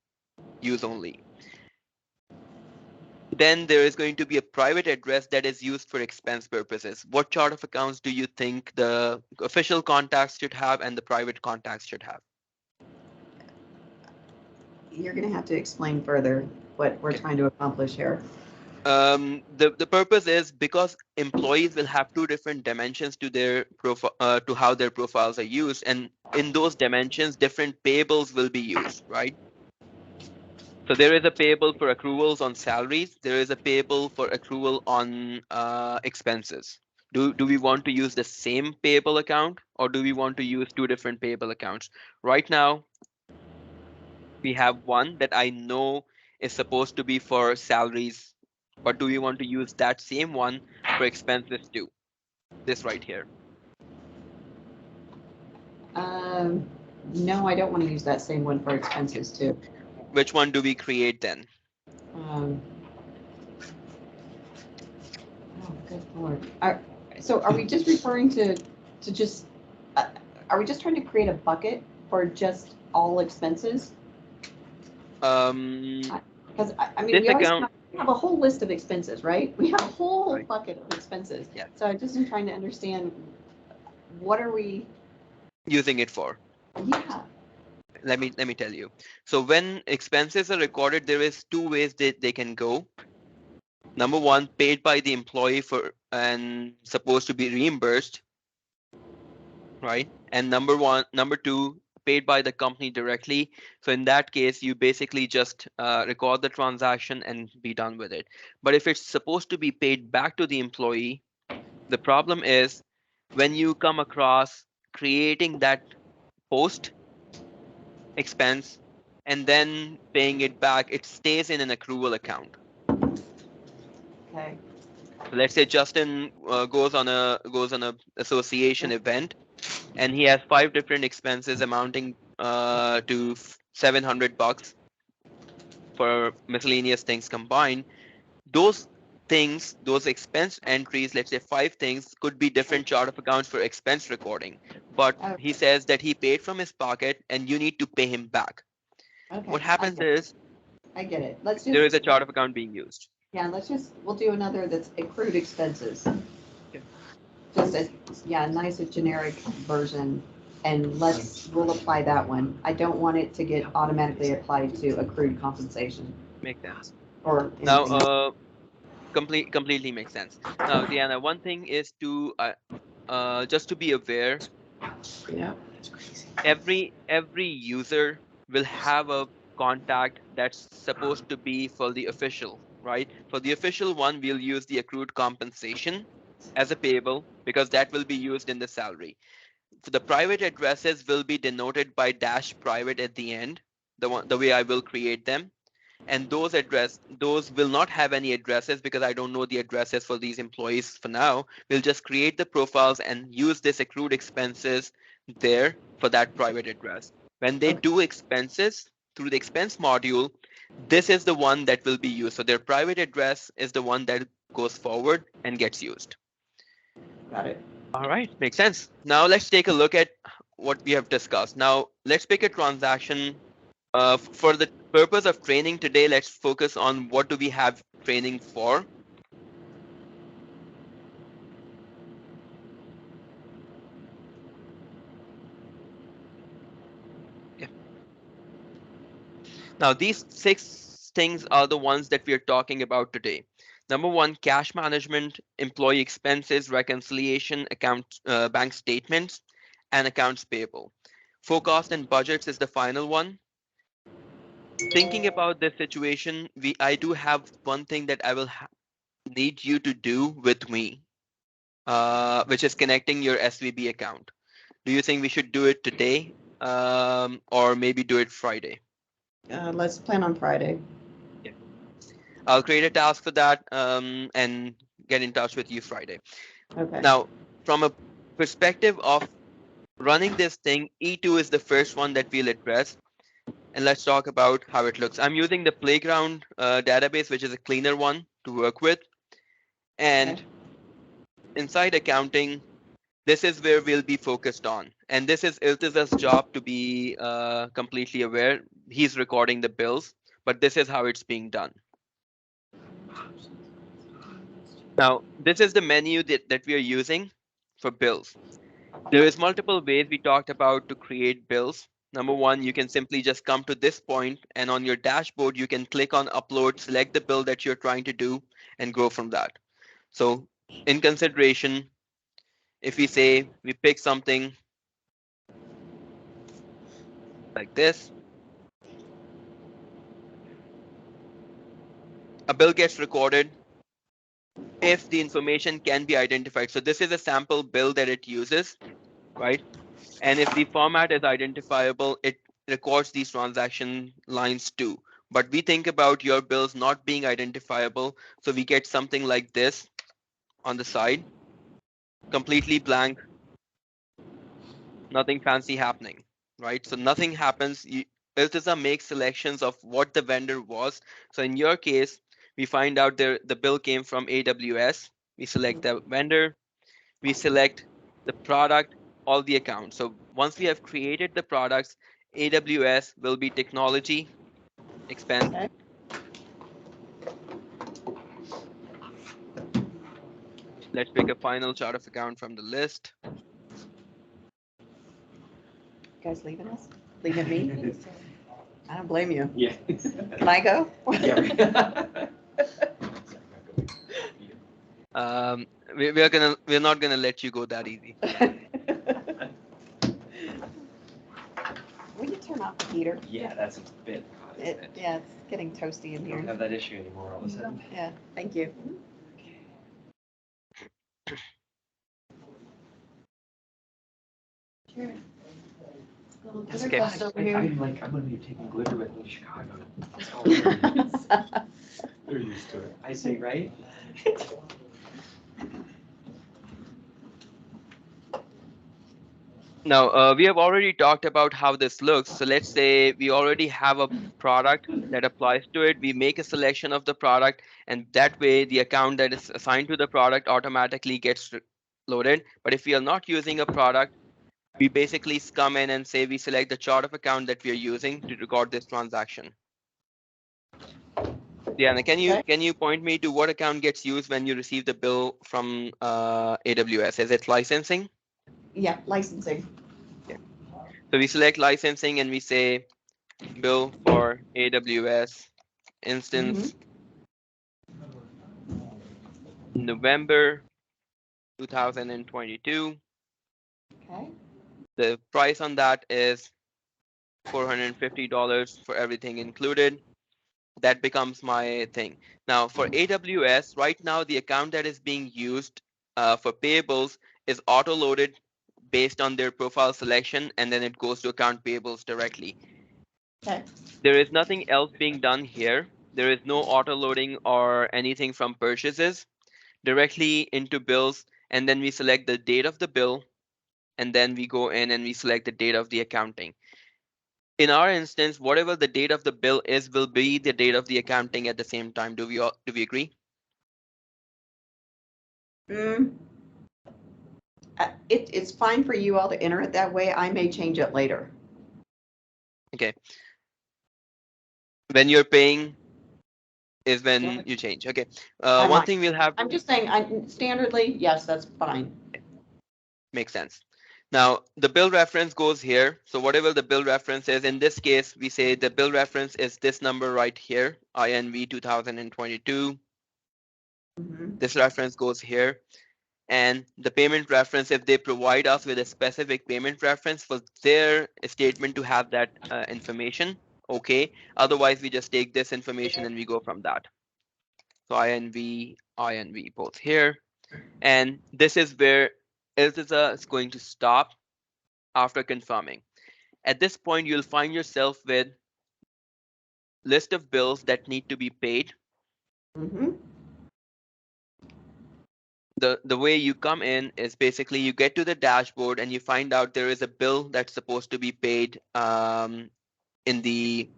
use only. Then there is going to be a private address that is used for expense purposes. What chart of accounts do you think the official contacts should have and the private contacts should have? You're going to have to explain further what we're trying to accomplish here. The purpose is because employees will have 2 different dimensions to their profile, to how their profiles are used, and in those dimensions, different payables will be used, right? So there is a payable for accruals on salaries. There is a payable for accrual on expenses. Do we want to use the same payable account or do we want to use 2 different payable accounts? Right now, we have one that I know is supposed to be for salaries, but do we want to use that same one for expenses too? This right here. No, I don't want to use that same one for expenses too. Which one do we create then? Oh, good Lord. So are we just referring to just, are we just trying to create a bucket for just all expenses? Because I mean, we always have a whole list of expenses, right? We have a whole bucket of expenses. Yeah. So I just am trying to understand, what are we using it for? Yeah. Let me tell you. So when expenses are recorded, there is 2 ways that they can go. Number 1, paid by the employee for and supposed to be reimbursed, right? And number 2, paid by the company directly. So in that case, you basically just record the transaction and be done with it. But if it's supposed to be paid back to the employee, the problem is when you come across creating that post expense and then paying it back, it stays in an accrual account. Okay. So let's say Justin goes on a association event, and he has 5 different expenses amounting to $700 for miscellaneous things combined. Those things, those expense entries, let's say 5 things, could be different chart of accounts for expense recording. But he Okay. says that he paid from his pocket and you need to pay him back. Okay. What happens is I get it. Let's there is just, a chart of account being used. yeah, we'll do another that's accrued expenses. Okay. Just a, yeah, nice, a generic version. And we'll apply that one. I don't want it to get automatically applied to accrued compensation Makes sense. or Now, anything. completely makes sense. Now, Deanna, one thing is to just to be aware, Yeah. every user will have a contact that's supposed to be for the official, right? For the official one, we'll use the accrued compensation as a payable because that will be used in the salary. So the private addresses will be denoted by dash private at the end, the way I will create them. And those will not have any addresses because I don't know the addresses for these employees for now. We'll just create the profiles and use this accrued expenses there for that private address. When they Okay. do expenses through the expense module, this is the one that will be used. So their private address is the one that goes forward and gets used. Got it. All right, makes sense. Now let's take a look at what we have discussed. Now let's pick a transaction. For the purpose of training today, let's focus on what do we have training for. Yeah. Now these 6 things are the ones that we are talking about today. Number 1, cash management, employee expenses, reconciliation, bank statements, and accounts payable. Forecast and budgets is the final one. Thinking about this situation, I do have one thing that I will need you to do with me, which is connecting your SVB account. Do you think we should do it today, or maybe do it Friday? Let's plan on Friday. Yeah. I'll create a task for that and get in touch with you Friday. Okay. Now, from a perspective of running this thing, E2 is the first one that we'll address. And let's talk about how it looks. I'm using the Playground database, which is a cleaner one to work with. And Okay. inside accounting, this is where we'll be focused on. And this is Iltiz's job to be completely aware. He's recording the bills, but this is how it's being done. Now, this is the menu that we are using for bills. There is multiple ways we talked about to create bills. Number 1, you can simply just come to this point and on your dashboard, you can click on upload, select the bill that you're trying to do and go from that. So in consideration, if we say we pick something like this, a bill gets recorded if the information can be identified. So this is a sample bill that it uses, right? And if the format is identifiable, it records these transaction lines too. But we think about your bills not being identifiable. So we get something like this on the side, completely blank, nothing fancy happening, right? So nothing happens. Iltiza makes selections of what the vendor was. So in your case, we find out the bill came from AWS. We select the vendor, we select the product, all the accounts. So once we have created the products, AWS will be technology expense. Okay. Let's pick a final chart of account from the list. You guys leaving us? Leaving me? I don't blame you. Yeah. Can I go? We're not gonna let you go that easy. Will you turn off the heater? Yeah, that's a bit hot, isn't it? Yeah, it's getting toasty in You don't here. have that issue anymore all of a sudden. Yeah, thank you. Sure. Go That's Okay. Bus over here. I'm gonna be taking glitter with me to Chicago. It's all they're used to it. I say, right? Now, we have already talked about how this looks. So let's say we already have a product that applies to it. We make a selection of the product, and that way the account that is assigned to the product automatically gets loaded. But if we are not using a product, we basically come in and say we select the chart of account that we are using to record this transaction. Diana, can you point me to what account gets used when you receive the bill from AWS? Is it licensing? Yeah, licensing. So we select licensing and we say bill for AWS instance November 2022. Okay. The price on that is $450 for everything included. That becomes my thing. Now for AWS, right now the account that is being used for payables is auto-loaded based on their profile selection, and then it goes to account payables directly. Okay. There is nothing else being done here. There is no auto-loading or anything from purchases directly into bills, and then we select the date of the bill, and then we go in and we select the date of the accounting. In our instance, whatever the date of the bill is will be the date of the accounting at the same time. Do we agree? It's fine for you all to enter it that way. I may change it later. Okay. When you're paying is when Yeah. you change. Okay. I One might. thing we'll have I'm just saying, standardly, yes, that's fine. makes sense. Now the bill reference goes here. So whatever the bill reference is, in this case, we say the bill reference is this number right here, INV 2022. This reference goes here. And the payment reference, if they provide us with a specific payment reference for their statement to have that information, okay. Otherwise, we just take this information and we go from that. So INV both here. And this is where Iltiza is going to stop after confirming. At this point, you'll find yourself with list of bills that need to be paid. The way you come in is basically you get to the dashboard and you find out there is a bill that's supposed to be paid in the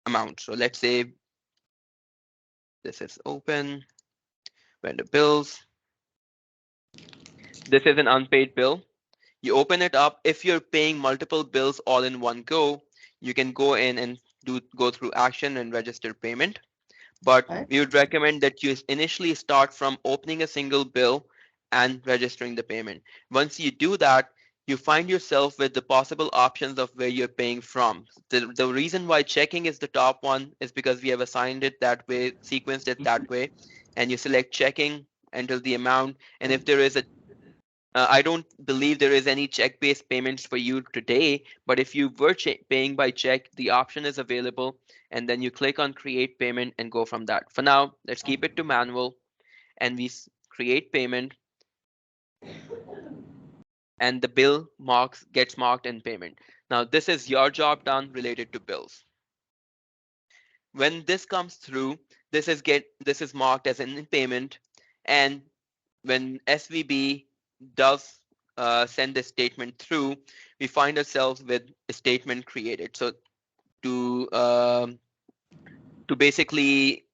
amount. So let's say this is open, vendor bills. This is an unpaid bill. You open it up. If you're paying multiple bills all in one go, you can go in and go through action and register payment. But we would recommend that you initially start from opening a single bill and registering the payment. Once you do that, you find yourself with the possible options of where you're paying from. The reason why checking is the top one is because we have assigned it that way, sequenced it that way, and you select checking, enter the amount, and if there is a I don't believe there is any check-based payments for you today, but if you were paying by check, the option is available, and then you click on create payment and go from that. For now, let's keep it to manual, and we create payment, and the bill gets marked in payment. Now, this is your job done related to bills. When this comes through, this is marked as in payment, and when SVB does send the statement through, we find ourselves with a statement created. So to basically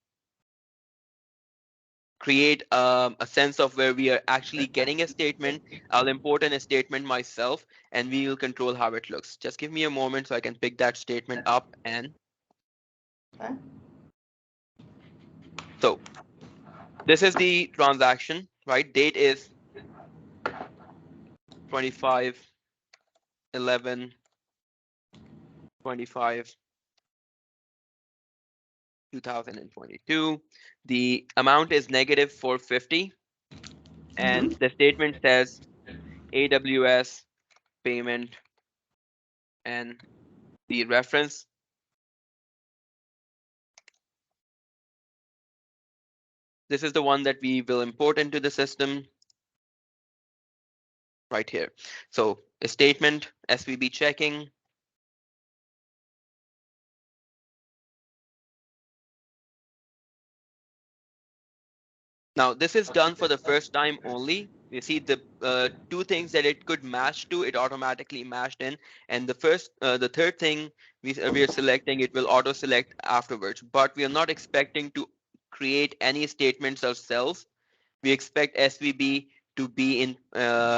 create a sense of where we are actually getting a statement, I'll import in a statement myself, and we will control how it looks. Just give me a moment so I can pick that statement up. And so this is the transaction, right? Date is 25/11/25. 2022. The amount is -450, and the statement says AWS payment, and the reference this is the one that we will import into the system. right here. So a statement, SVB checking. Now this is done for the first time only. You see the two things that it could match to, it automatically matched in. And the third thing we are selecting, it will auto select afterwards. But we are not expecting to create any statements ourselves. We expect SVB to be in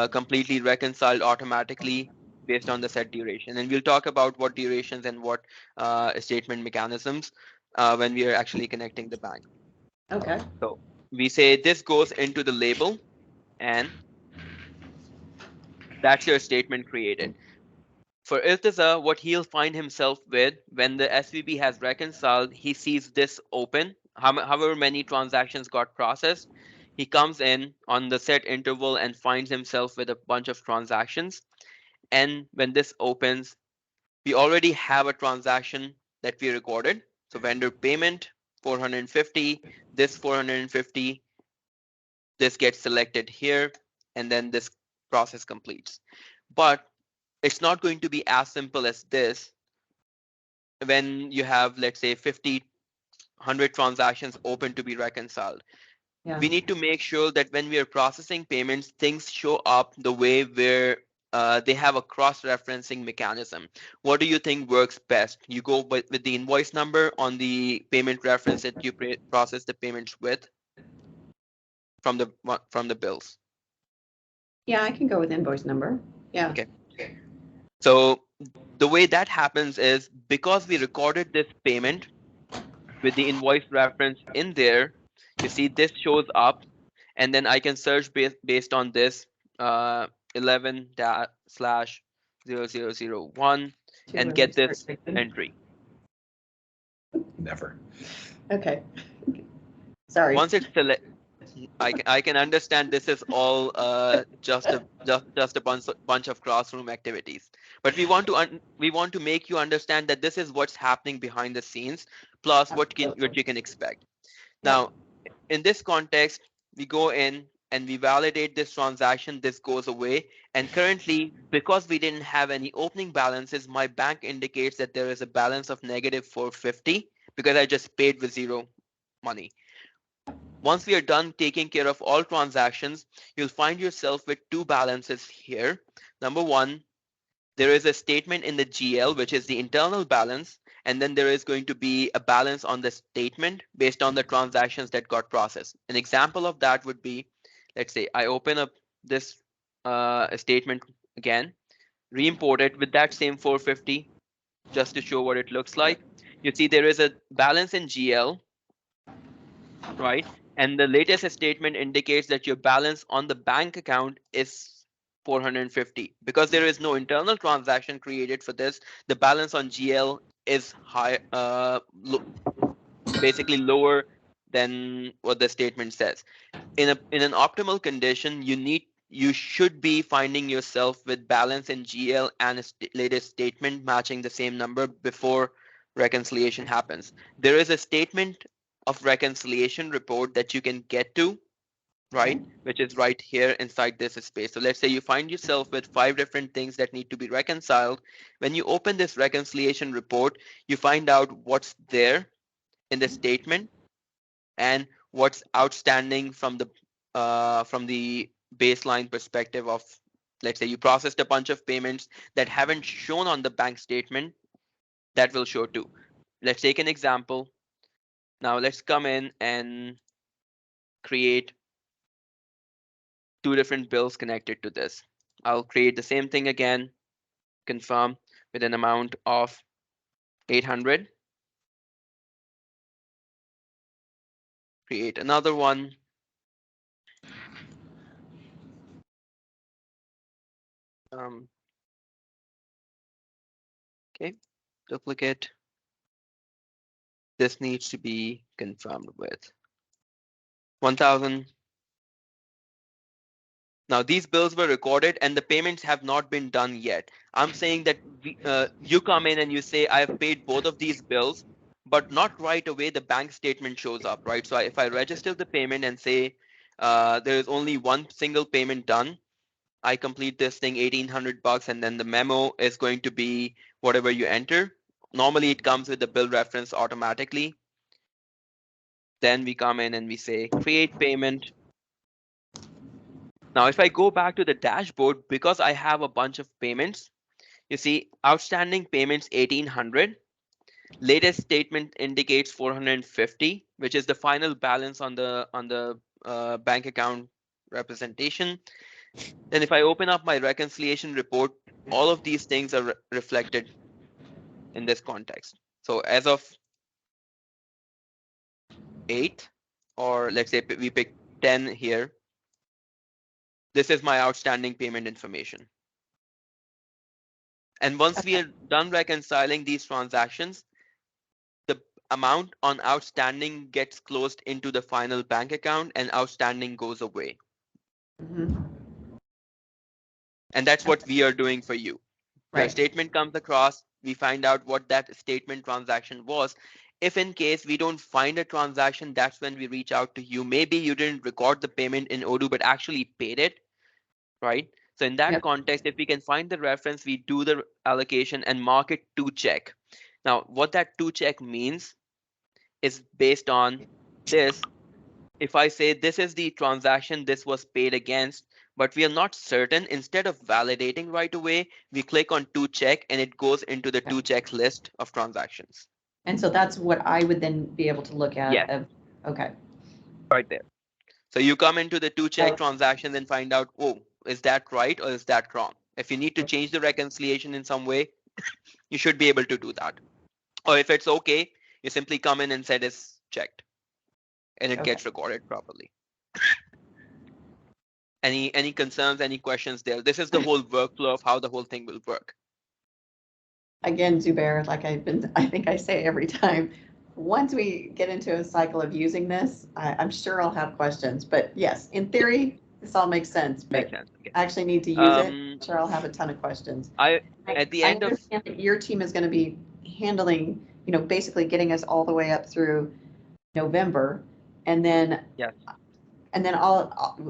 completely reconciled automatically based on the set duration. And we'll talk about what durations and what statement mechanisms when we are actually connecting the bank. Okay. So we say this goes into the label, and that's your statement created. For Iltiza, what he'll find himself with when the SVB has reconciled, he sees this open, however many transactions got processed. He comes in on the set interval and finds himself with a bunch of transactions. And when this opens, we already have a transaction that we recorded. So vendor payment, 450, this 450, this gets selected here, and then this process completes. But it's not going to be as simple as this when you have, let's say, 50, 100 transactions open to be reconciled. Yeah. We need to make sure that when we are processing payments, things show up the way where they have a cross-referencing mechanism. What do you think works best? You go with the invoice number on the payment reference that you process the payments with from the bills. Yeah, I can go with invoice number. Yeah. Okay. So the way that happens is because we recorded this payment with the invoice reference in there, you see this shows up, and then I can search based on this 11/0001 and get this entry. Never. Okay. Sorry. Once it's selected, I can understand this is all just a bunch of classroom activities, but we want to make you understand that this is what's happening behind the scenes, plus what you can expect. Now, in this context, we go in and we validate this transaction. This goes away, and currently, because we didn't have any opening balances, my bank indicates that there is a balance of negative 450 because I just paid with zero money. Once we are done taking care of all transactions, you'll find yourself with two balances here. Number one, there is a statement in the GL, which is the internal balance, and then there is going to be a balance on the statement based on the transactions that got processed. An example of that would be, let's say I open up this statement again, re-import it with that same 450, just to show what it looks like. You see there is a balance in GL, right? And the latest statement indicates that your balance on the bank account is 450. Because there is no internal transaction created for this, the balance on GL is high, basically lower than what the statement says. In an optimal condition, you should be finding yourself with balance in GL and a latest statement matching the same number before reconciliation happens. There is a statement of reconciliation report that you can get to, right? Which is right here inside this space. So let's say you find yourself with 5 different things that need to be reconciled. When you open this reconciliation report, you find out what's there in the statement and what's outstanding from the baseline perspective of, let's say you processed a bunch of payments that haven't shown on the bank statement, that will show too. Let's take an example. Now let's come in and create 2 different bills connected to this. I'll create the same thing again, confirm with an amount of 800. Create another one. Okay, duplicate. This needs to be confirmed with 1000. Now these bills were recorded and the payments have not been done yet. I'm saying that you come in and you say, I've paid both of these bills, but not right away the bank statement shows up, right? So if I register the payment and say there is only one single payment done, I complete this thing, $1,800, and then the memo is going to be whatever you enter. Normally it comes with the bill reference automatically. Then we come in and we say create payment. Now, if I go back to the dashboard, because I have a bunch of payments, you see outstanding payments 1,800. Latest statement indicates 450, which is the final balance on the bank account representation. Then if I open up my reconciliation report, all of these things are reflected in this context. So as of 8, or let's say we pick 10 here, this is my outstanding payment information. And once we are done reconciling these transactions, the amount on outstanding gets closed into the final bank account and outstanding goes away. Mhm. And that's what we are doing for you. The Right. statement comes across, we find out what that statement transaction was. If in case we don't find a transaction, that's when we reach out to you. Maybe you didn't record the payment in Odoo, but actually paid it, right? So in that Yep. context, if we can find the reference, we do the allocation and mark it to check. Now, what that to check means is based on this. If I say this is the transaction this was paid against, but we are not certain, instead of validating right away, we click on to check and it goes into the to check list of transactions. And so that's what I would then be able to look at. Yes. Okay. Right there. So you come into the to check transactions and find out, oh, is that right or is that wrong? If you need to change the reconciliation in some way, you should be able to do that. Or if it's okay, you simply come in and said it's checked and it gets recorded properly. Any concerns, any questions there? This is the whole workflow of how the whole thing will work. Again, Zubair, like I think I say every time, once we get into a cycle of using this, I'm sure I'll have questions. But yes, in theory, this all makes sense. But Makes sense. Okay. I actually need to use it. I'm sure I'll have a ton of questions. At the end I of understand that your team is going to be handling, basically getting us all the way up through November, and then yes. And then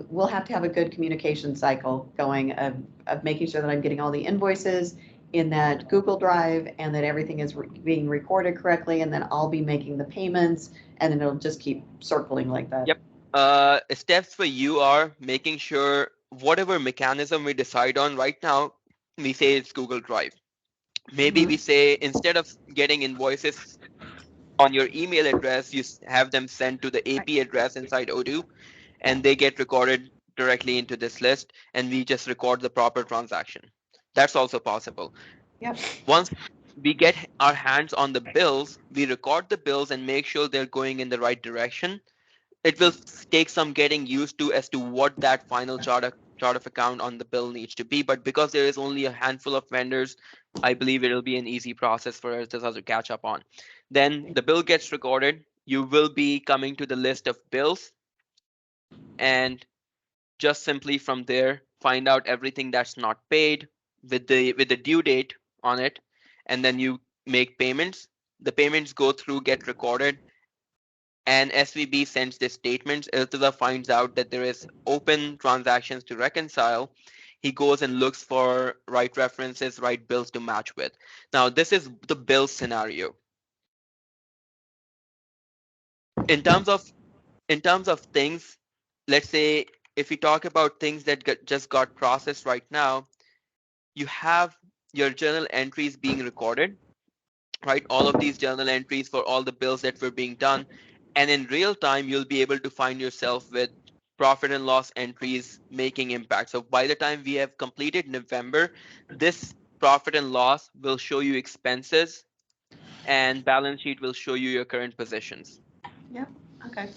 we'll have to have a good communication cycle going of making sure that I'm getting all the invoices in that Google Drive and that everything is being recorded correctly, and then I'll be making the payments, and then it'll just keep circling like that. Yep. Steps for you are making sure whatever mechanism we decide on right now, we say it's Google Drive. Maybe we say instead of getting invoices on your email address, you have them sent to the AP address inside Odoo, and they get recorded directly into this list, and we just record the proper transaction. That's also possible. Yep. Once we get our hands on the bills, we record the bills and make sure they're going in the right direction. It will take some getting used to as to what that final chart of account on the bill needs to be. But because there is only a handful of vendors, I believe it'll be an easy process for us to catch up on. Then the bill gets recorded. You will be coming to the list of bills, and just simply from there find out everything that's not paid with the due date on it, and then you make payments. The payments go through, get recorded, and SVB sends the statements. Iltiza finds out that there is open transactions to reconcile. He goes and looks for right references, right bills to match with. Now, this is the bill scenario. In terms of things, let's say if we talk about things that just got processed right now, you have your journal entries being recorded, right? All of these journal entries for all the bills that were being done. And in real time, you'll be able to find yourself with profit and loss entries making impact. So by the time we have completed November, this profit and loss will show you expenses, and balance sheet will show you your current positions. Yep. Okay.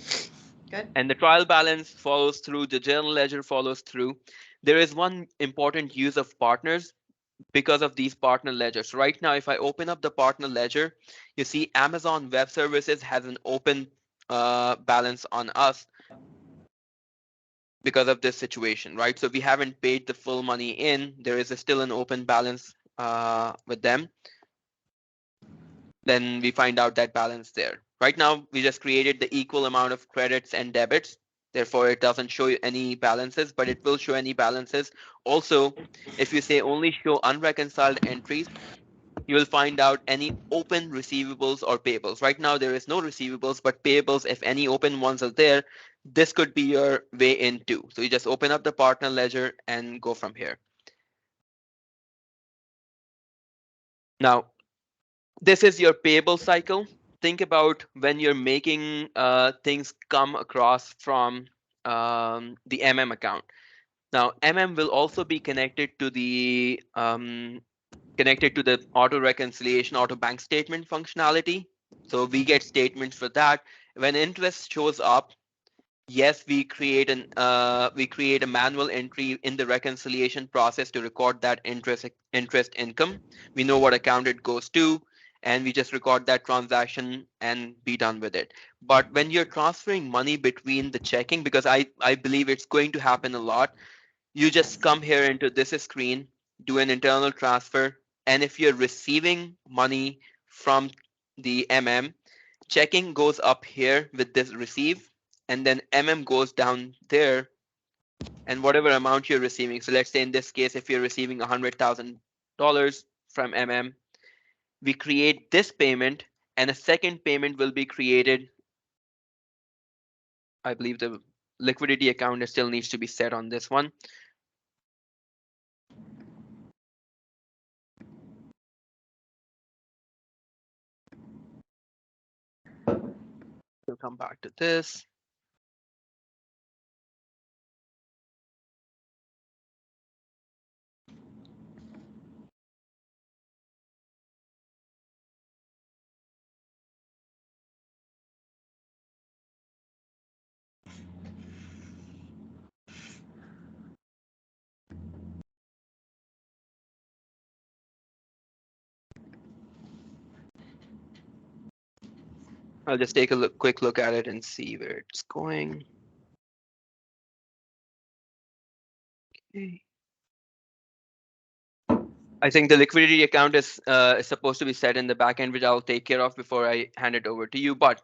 Good. And the trial balance follows through, the journal ledger follows through. There is one important use of partners because of these partner ledgers. Right now, if I open up the partner ledger, you see Amazon Web Services has an open balance on us because of this situation, right? So we haven't paid the full money in. There is still an open balance with them. Then we find out that balance there. Right now, we just created the equal amount of credits and debits Therefore, it doesn't show you any balances, but it will show any balances. Also, if you say only show unreconciled entries, you will find out any open receivables or payables. Right now, there is no receivables, but payables, if any open ones are there, this could be your way in too. So you just open up the partner ledger and go from here. Now, this is your payable cycle. Think about when you're making things come across from the MM account. Now, MM will also be connected to the auto reconciliation, auto bank statement functionality. So we get statements for that. When interest shows up, yes, we create a manual entry in the reconciliation process to record that interest income. We know what account it goes to, and we just record that transaction and be done with it. But when you're transferring money between the checking, because I believe it's going to happen a lot, you just come here into this screen, do an internal transfer, and if you're receiving money from the MM, checking goes up here with this receive, and then MM goes down there, and whatever amount you're receiving. So let's say in this case, if you're receiving $100,000 from MM, we create this payment, and a second payment will be created. I believe the liquidity account still needs to be set on this one. We'll come back to this. I'll just take a quick look at it and see where it's going. Okay. I think the liquidity account is supposed to be set in the backend, which I'll take care of before I hand it over to you. But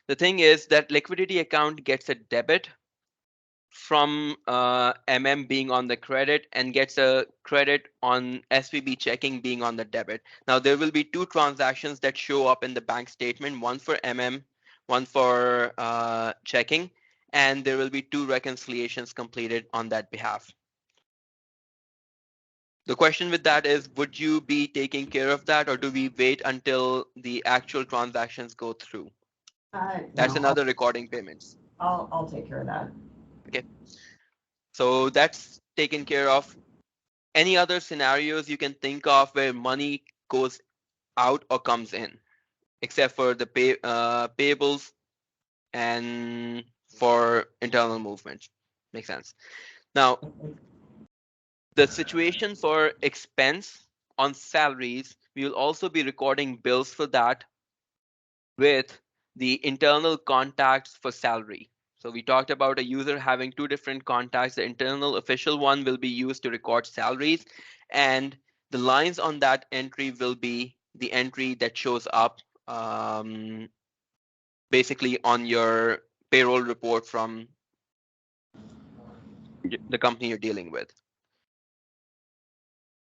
the thing is that liquidity account gets a debit from MM being on the credit and gets a credit on SVB checking being on the debit. Now there will be two transactions that show up in the bank statement, one for MM, one for checking, and there will be two reconciliations completed on that behalf. The question with that is, would you be taking care of that, or do we wait until the actual transactions go through? That's No, another recording payments. I'll take care of that. Okay. So that's taken care of. Any other scenarios you can think of where money goes out or comes in, except for the payables and for internal movements? Makes sense. Now, the situation for expense on salaries, we will also be recording bills for that with the internal contacts for salary. So we talked about a user having two different contacts. The internal official one will be used to record salaries, and the lines on that entry will be the entry that shows up basically on your payroll report from the company you're dealing with.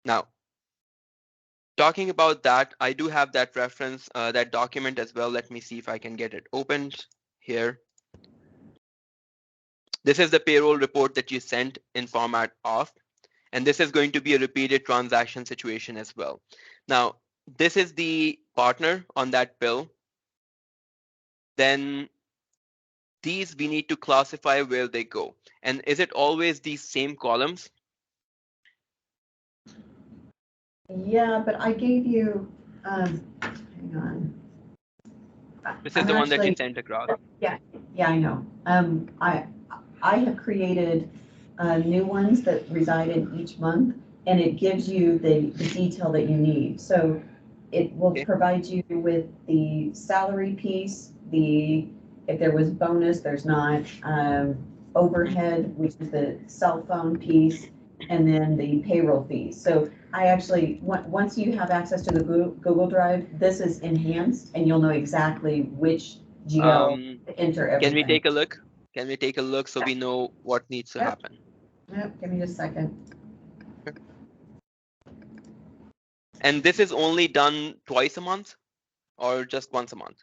Now, talking about that, I do have that reference, that document as well. Let me see if I can get it opened here. This is the payroll report that you sent in format of, and this is going to be a repeated transaction situation as well. Now, this is the partner on that bill. Then these we need to classify where they go. And is it always these same columns? Yeah, but I gave you, hang on. This is the one that you sent across. Yeah, I know. I have created new ones that reside in each month, and it gives you the detail that you need. So it will provide you with the salary piece, if there was bonus, there's not, overhead, which is the cell phone piece, and then the payroll fees. So I actually, once you have access to the Google Drive, this is enhanced, and you'll know exactly which GL to enter everything. Can we take a look? Can we take a look so we know what needs to Yep. happen? Yep, give me just a second. And this is only done twice a month or just once a month?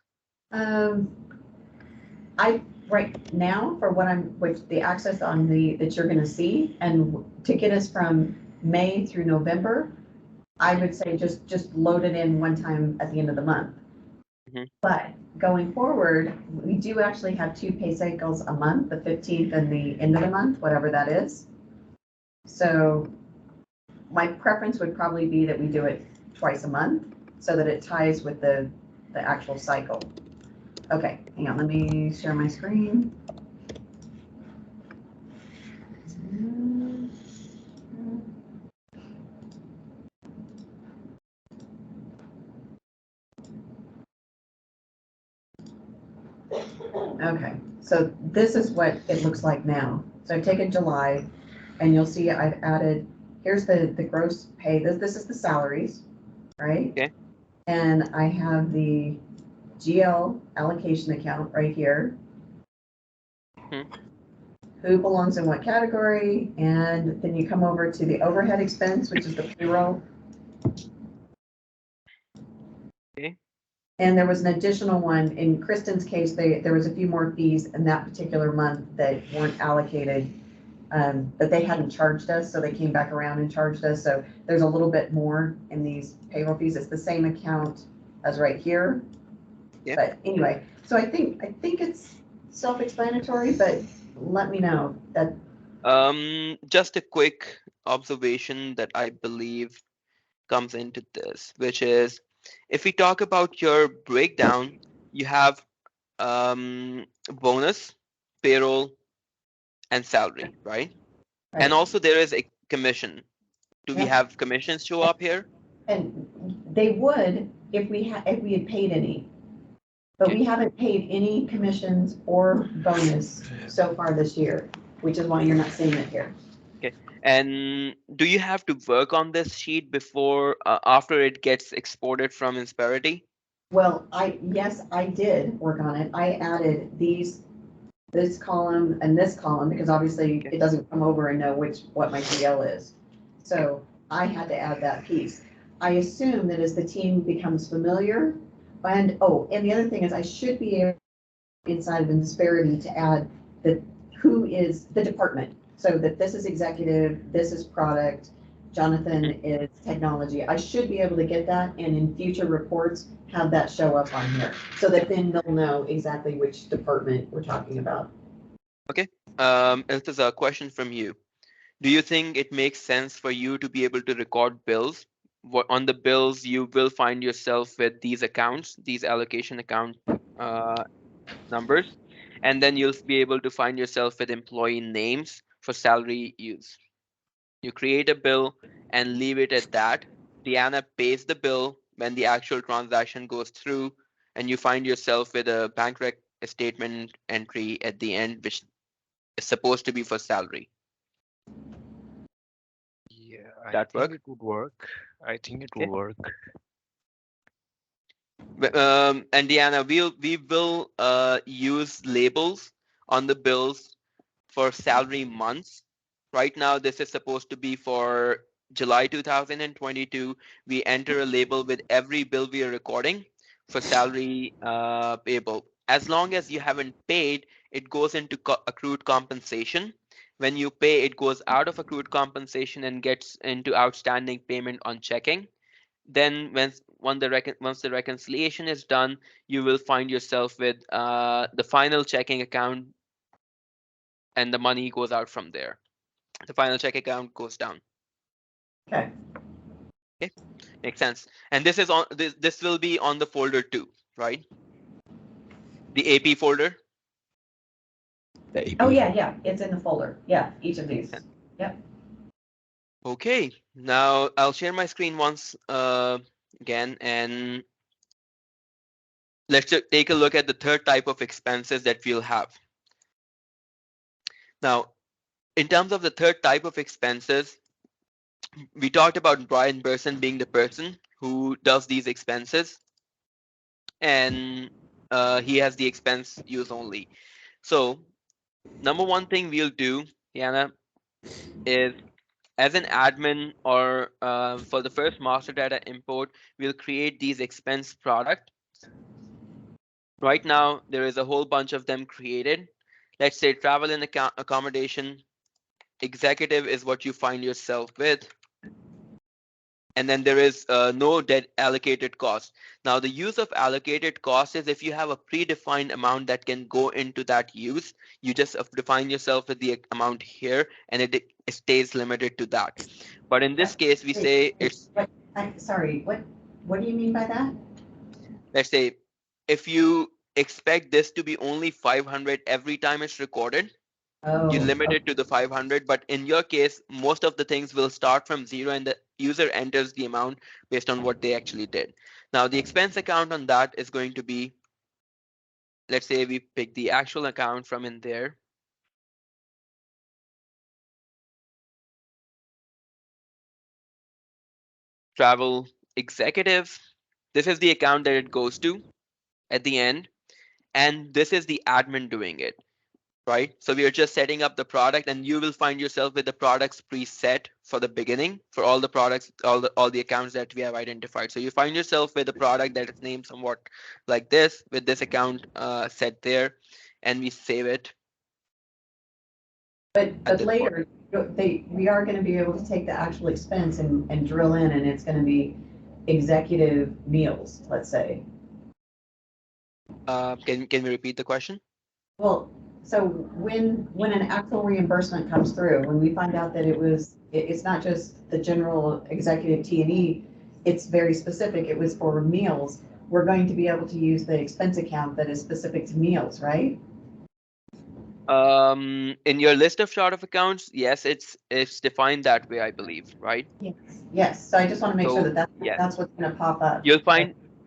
Right now, for what with the access on that you're gonna see, and to get us from May through November, I would say just load it in one time at the end of the month. Mhm. But going forward, we do actually have 2 pay cycles a month, the 15th and the end of the month, whatever that is. So my preference would probably be that we do it twice a month so that it ties with the actual cycle. Okay, hang on, let me share my screen. Okay, so this is what it looks like now. So I've taken July, and you'll see I've added, here's the gross pay, this is the salaries, right? Okay. And I have the GL allocation account right here. Hmm. Who belongs in what category, and then you come over to the overhead expense, which is the payroll. Okay. And there was an additional one, in Kristen's case, there was a few more fees in that particular month that weren't allocated, but they hadn't charged us, so they came back around and charged us, so there's a little bit more in these payroll fees. It's the same account as right here. Yeah. But anyway, so I think it's self-explanatory, but let me know that. Just a quick observation that I believe comes into this, which is if we talk about your breakdown, you have bonus, payroll, and salary, right? And also there is a commission. Do we Yep. have commissions show up here? And they would if we had paid any. But Okay. we haven't paid any commissions or bonus so far this year, which is why you're not seeing it here. And do you have to work on this sheet before, after it gets exported from Insperity? Well, yes, I did work on it. I added this column and this column, because obviously it doesn't come over and know what my GL is. So I had to add that piece. I assume that as the team becomes familiar, and the other thing is I should be able inside of Insperity to add who is the department. So that this is executive, this is product, Jonathan is technology. I should be able to get that, and in future reports, have that show up on here, so that then they'll know exactly which department we're talking about. This is a question from you. Do you think it makes sense for you to be able to record bills? On the bills, you will find yourself with these accounts, these allocation account numbers, and then you'll be able to find yourself with employee names for salary use. You create a bill and leave it at that. Deanna pays the bill when the actual transaction goes through, and you find yourself with a bank statement entry at the end, which is supposed to be for salary. Yeah, That I think work? it would work. I think it Okay. would work. And Deanna, we will use labels on the bills for salary months. Right now, this is supposed to be for July 2022. We enter a label with every bill we are recording for salary payable. As long as you haven't paid, it goes into accrued compensation. When you pay, it goes out of accrued compensation and gets into outstanding payment on checking. Then once the reconciliation is done, you will find yourself with the final checking account, and the money goes out from there. The final check account goes down. Okay. Okay, makes sense. And this is on this will be on the folder 2, right? The AP folder. The AP. Oh yeah, it's in the folder. Yeah, each of these. Okay, now I'll share my screen once again, and let's just take a look at the third type of expenses that we'll have. Now, in terms of the third type of expenses, we talked about Brian Burson being the person who does these expenses, and he has the expense use only. So number one thing we'll do, Yana, is as an admin or for the first master data import, we'll create these expense product. Right now, there is a whole bunch of them created. Let's say travel and accommodation executive is what you find yourself with. And then there is no debt allocated cost. Now, the use of allocated cost is if you have a predefined amount that can go into that use, you just define yourself with the amount here, and it stays limited to that. But in this case, we say it's, Sorry, what do you mean by that? let's say, if you expect this to be only 500 every time it's recorded, Oh, you limit it to the 500, but in your case, most of the things will start from 0 and the user enters the amount based on what they actually did. Now, the expense account on that is going to be, let's say we pick the actual account from in there. Travel executive. This is the account that it goes to at the end. And this is the admin doing it. Right? So we are just setting up the product, and you will find yourself with the products preset for the beginning for all the products, all the accounts that we have identified. So you find yourself with a product that is named somewhat like this, with this account set there, and we save it. But later, we are gonna be able to take the actual expense and drill in, and it's gonna be executive meals, let's say. Can we repeat the question? Well, so when an actual reimbursement comes through, when we find out that it's not just the general executive T&E, it's very specific, it was for meals, we're going to be able to use the expense account that is specific to meals, right? In your list of chart of accounts, yes, it's defined that way, I believe, right? Yes, so I just want to make sure So, that yes. that's what's going to pop up.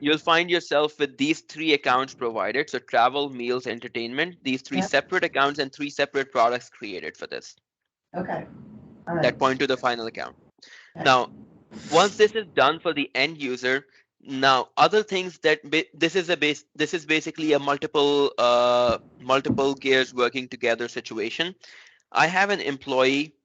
You'll find yourself with these 3 accounts provided. So travel, meals, entertainment, these 3 Yep. separate accounts and 3 separate products created for this. Okay, all right. That point to the final account. Okay. Now, once this is done for the end user, now other things that this is basically a multiple gears working together situation. I have an employee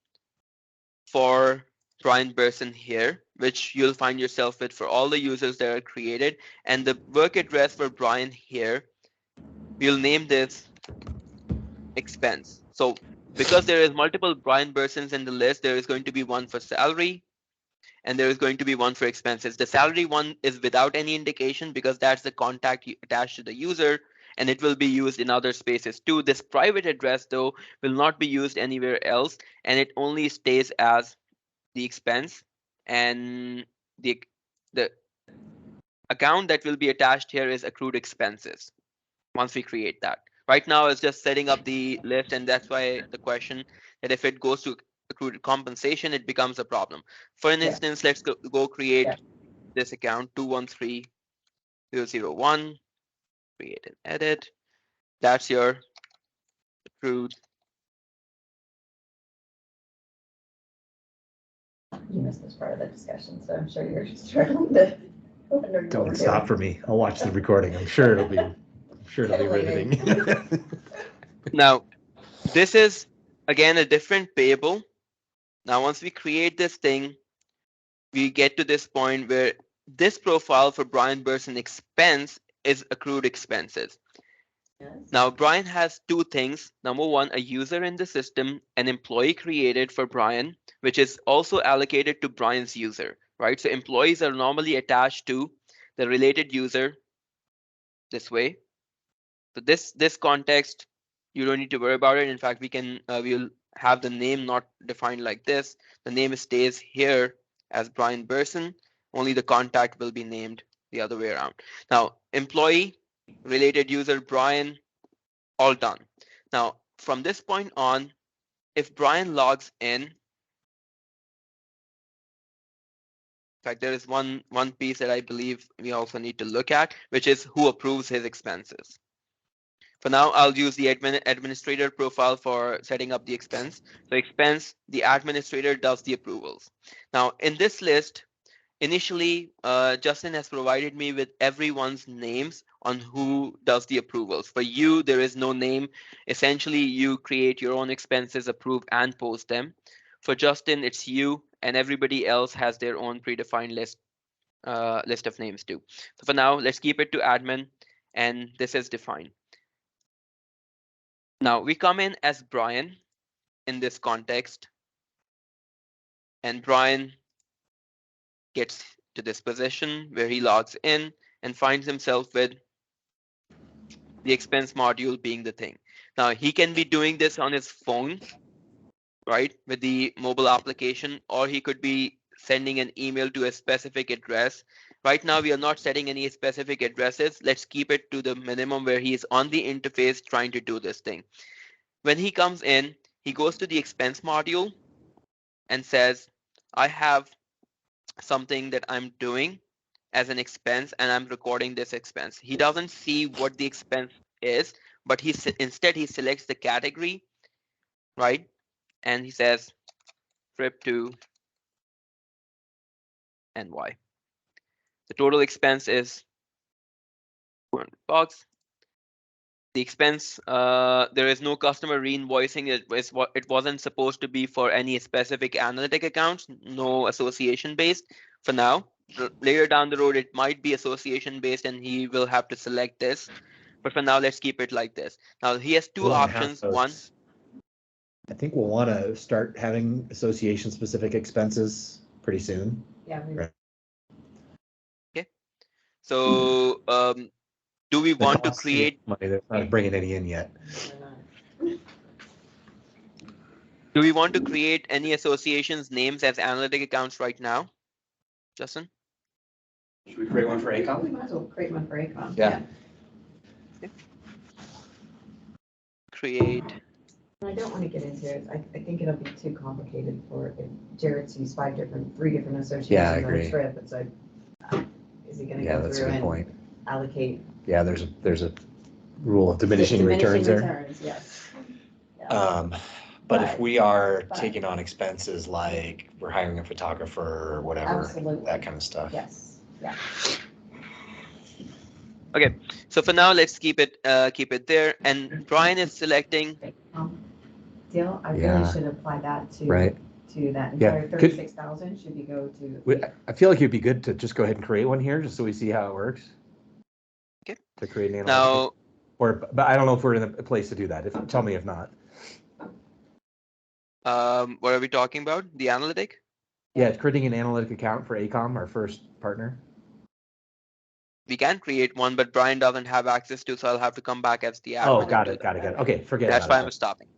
for Brian Burson here, which you'll find yourself with for all the users that are created, and the work address for Brian here, we'll name this expense. So because there is multiple Brian Bursons in the list, there is going to be one for salary, and there is going to be one for expenses. The salary one is without any indication because that's the contact attached to the user, and it will be used in other spaces too. This private address, though, will not be used anywhere else, and it only stays as the expense, and the account that will be attached here is accrued expenses once we create that. Right now, it's just setting up the list, and that's why the question that if it goes to accrued compensation, it becomes a problem. For an instance, let's go create this account 213001, create and edit. That's your accrued. You missed this part of the discussion, so I'm sure you're struggling to. Don't stop for me. I'll watch the recording. I'm sure it'll be riveting. Now, this is again a different payable. Now, once we create this thing, we get to this point where this profile for Brian Burson expense is accrued expenses. Now, Brian has 2 things. Number one, a user in the system, an employee created for Brian, which is also allocated to Brian's user, right? So employees are normally attached to the related user this way. So this context, you don't need to worry about it. In fact, we'll have the name not defined like this. The name stays here as Brian Burson. Only the contact will be named the other way around. Now, employee, related user, Brian, all done. Now, from this point on, if Brian logs in, fact, there is one piece that I believe we also need to look at, which is who approves his expenses. For now, I'll use the administrator profile for setting up the expense. So expense, the administrator does the approvals. Now, in this list, initially, Justin has provided me with everyone's names on who does the approvals. For you, there is no name. Essentially, you create your own expenses, approve and post them. For Justin, it's you, and everybody else has their own predefined list of names too. So for now, let's keep it to admin, and this is defined. Now we come in as Brian in this context, and Brian gets to this position where he logs in and finds himself with the expense module being the thing. Now he can be doing this on his phone, right, with the mobile application, or he could be sending an email to a specific address. Right now, we are not setting any specific addresses. Let's keep it to the minimum where he is on the interface trying to do this thing. When he comes in, he goes to the expense module and says, I have something that I'm doing as an expense and I'm recording this expense. He doesn't see what the expense is, but instead he selects the category, right? And he says trip to NY. The total expense is $200. The expense, there is no customer reinvoicing. It wasn't supposed to be for any specific analytic accounts, no association based for now. Later down the road, it might be association based and he will have to select this. But for now, let's keep it like this. Now he has two We'll wanna have options. those- One, I think we'll want to start having association specific expenses pretty soon. Yeah. Right. so do we want to Costs to get create? money, they're not bringing any in yet. Do we want to create any associations names as analytic accounts right now, Justin? Should we create one for We ACOM? might as well create one for ACOM. Yeah. Create. I don't want to get into it. I think it'll be too complicated for if Jared sees three different associations Yeah, I on agree. a trip. It's like, is he going to Yeah, go that's a through good and point. allocate? Yeah, there's a rule of diminishing returns there. returns, yes. Yeah. But if But- we are but- taking on expenses like we're hiring a photographer or whatever, Absolutely. that kind of stuff. Yes, yeah. So for now, let's keep it there. And Brian is selecting. Dale, I Yeah. really should apply that to Right. to that Yeah, entire could- 36,000. Should we go to? I feel like it'd be good to just go ahead and create one here, just so we see how it works. Okay. To create an analytic. Now, But I don't know if we're in a place to do that. Tell me if not. what are we talking about? The analytic? Yeah, it's creating an analytic account for ACOM, our first partner. We can create one, but Brian doesn't have access to, so I'll have to come back as the admin. Oh, and got do it. that. Okay, forget That's why about I'm it. stopping.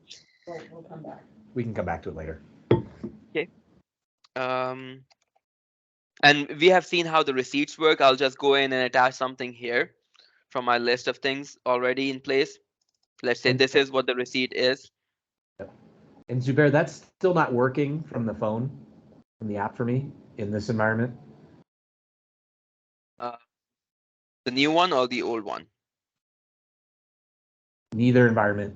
We'll come back. We can come back to it later. And we have seen how the receipts work. I'll just go in and attach something here from my list of things already in place. Let's say this is what the receipt is. And Zubair, that's still not working from the phone, from the app for me in this environment. The new one or the old one? Neither environment.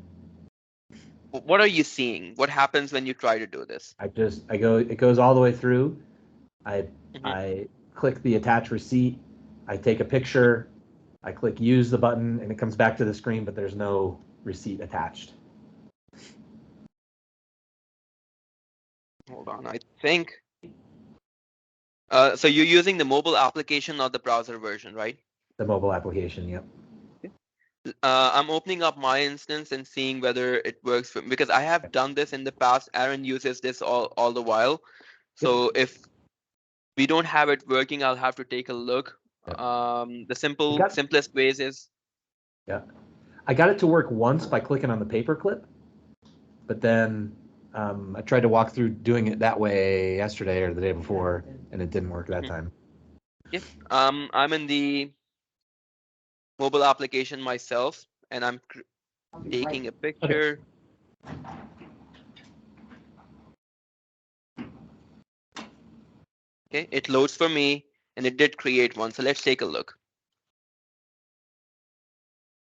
What are you seeing? What happens when you try to do this? It goes all the way through. I Mhm. click the attach receipt. I take a picture. I click use the button and it comes back to the screen, but there's no receipt attached. Hold on, I think. So you're using the mobile application or the browser version, right? The mobile application, yep. I'm opening up my instance and seeing whether it works because I have done this in the past. Aaron uses this all the while. So if we don't have it working, I'll have to take a look. Yeah. The got- simplest ways is I got it to work once by clicking on the paperclip, but then I tried to walk through doing it that way yesterday or the day before, and it didn't work that time. I'm in the mobile application myself, and I'm taking a picture. Okay, it loads for me, and it did create one. So let's take a look.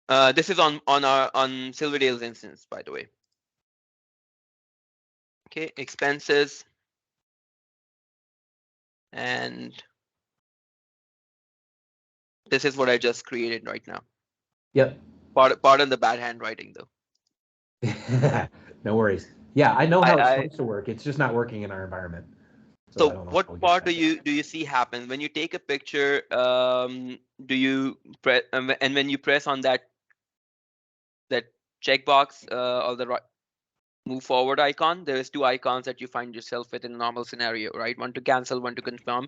This is on Silverdale's instance, by the way. Okay, expenses, and this is what I just created right now. Yep. Pardon the bad handwriting though. No worries. Yeah, I know how it's I supposed to work. It's just not working in our environment. I so don't know how what we get part that. do you see happen when you take a picture? Do you press and when you press on that checkbox or the right move forward icon, there is two icons that you find yourself with in a normal scenario, right? One to cancel, one to confirm.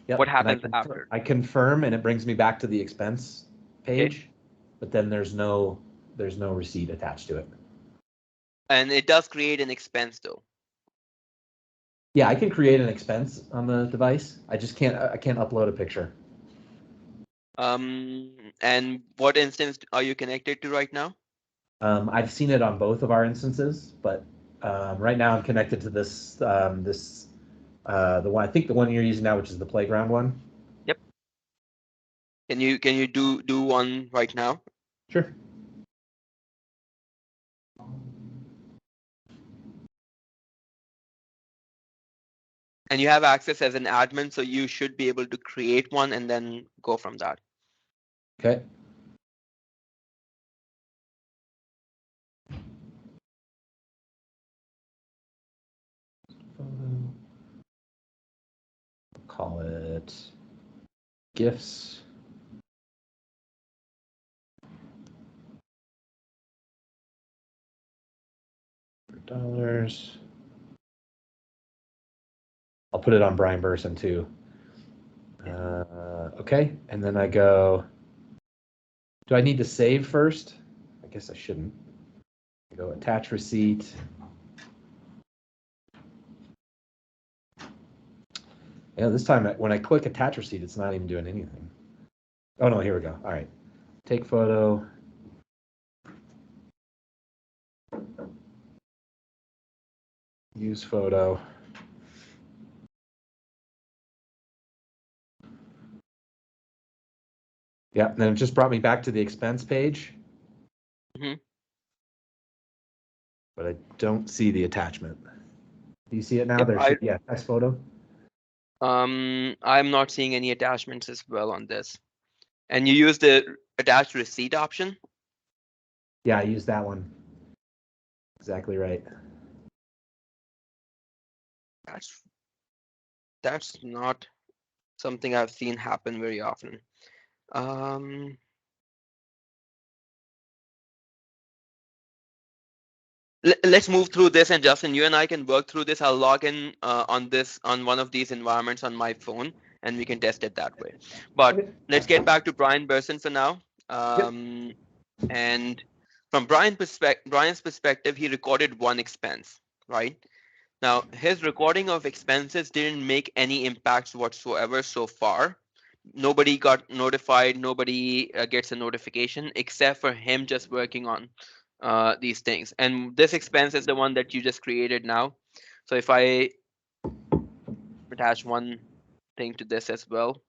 Yep, What and I happens after? I confirm and it brings me back to the expense page, but then there's no receipt attached to it. And it does create an expense though. Yeah, I can create an expense on the device. I just can't upload a picture. And what instance are you connected to right now? I've seen it on both of our instances, but right now I'm connected to this the one, I think the one you're using now, which is the playground one. Yep. Can you do one right now? Sure. And you have access as an admin, so you should be able to create one and then go from that. Okay. Call it gifts. $100. I'll put it on Brian Burson too. Okay, and then I go, do I need to save first? I guess I shouldn't. I go attach receipt. Yeah, this time when I click attach receipt, it's not even doing anything. Oh no, here we go. All right, take photo. Use photo. Yeah, and then it just brought me back to the expense page. Mhm. But I don't see the attachment. Do you see it now? Yep, There's yeah, text photo. I'm not seeing any attachments as well on this. And you use the attached receipt option? Yeah, I used that one. Exactly right. That's not something I've seen happen very often. Let's move through this, and Justin, you and I can work through this. I'll log in on one of these environments on my phone, and we can test it that way. But Okay. let's get back to Brian Burson for now. And from Brian's perspective, he recorded one expense, right? Now, his recording of expenses didn't make any impacts whatsoever so far. Nobody got notified, nobody gets a notification except for him just working on these things. And this expense is the one that you just created now. So if I attach one thing to this as well.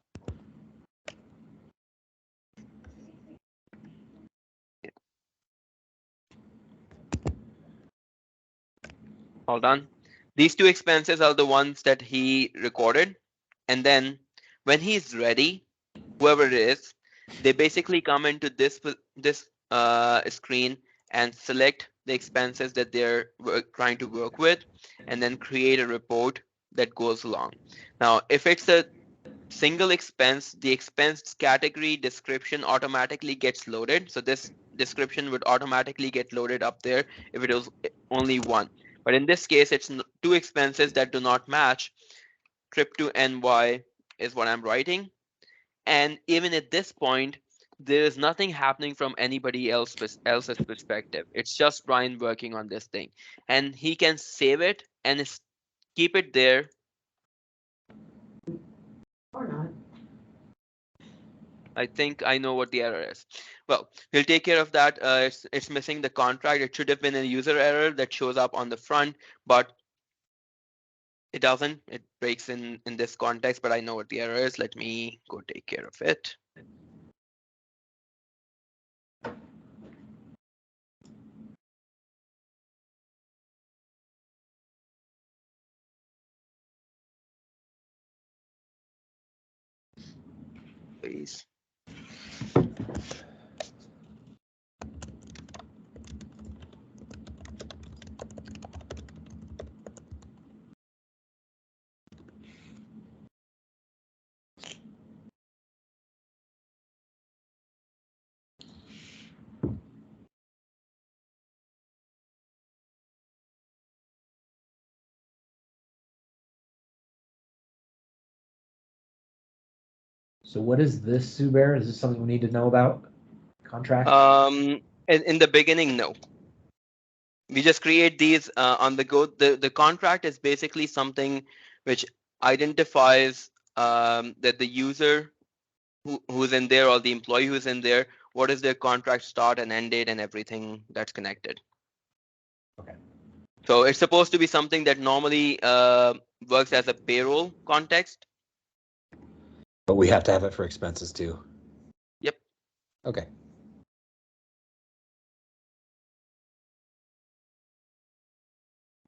All done. These two expenses are the ones that he recorded. And then when he's ready, whoever it is, they basically come into this screen and select the expenses that they're trying to work with, and then create a report that goes along. Now, if it's a single expense, the expense category description automatically gets loaded. So this description would automatically get loaded up there if it was only one. But in this case, it's two expenses that do not match. Trip to NY is what I'm writing. And even at this point, there is nothing happening from anybody else's perspective. It's just Brian working on this thing. And he can save it and keep it there. Or not. I think I know what the error is. Well, we'll take care of that. It's missing the contract. It should have been a user error that shows up on the front, but it doesn't. It breaks in this context, but I know what the error is. Let me go take care of it. Please. So what is this, Zubair? Is this something we need to know about? Contract? In the beginning, no. We just create these on the go. The contract is basically something which identifies that the user who's in there or the employee who's in there, what is their contract start and end date and everything that's connected. Okay. So it's supposed to be something that normally works as a payroll context. But we have to have it for expenses too. Yep. Okay.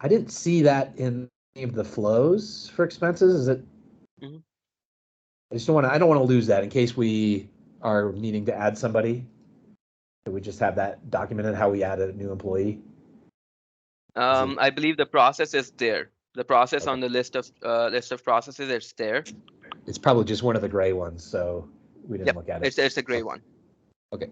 I didn't see that in any of the flows for expenses. Is it? Mhm. I just don't want to. I don't want to lose that in case we are needing to add somebody. Do we just have that documented how we add a new employee? I believe the process is there. The process Okay. on the list of processes, it's there. It's probably just one of the gray ones, so we didn't Yep, look at it. it's a gray one. Okay.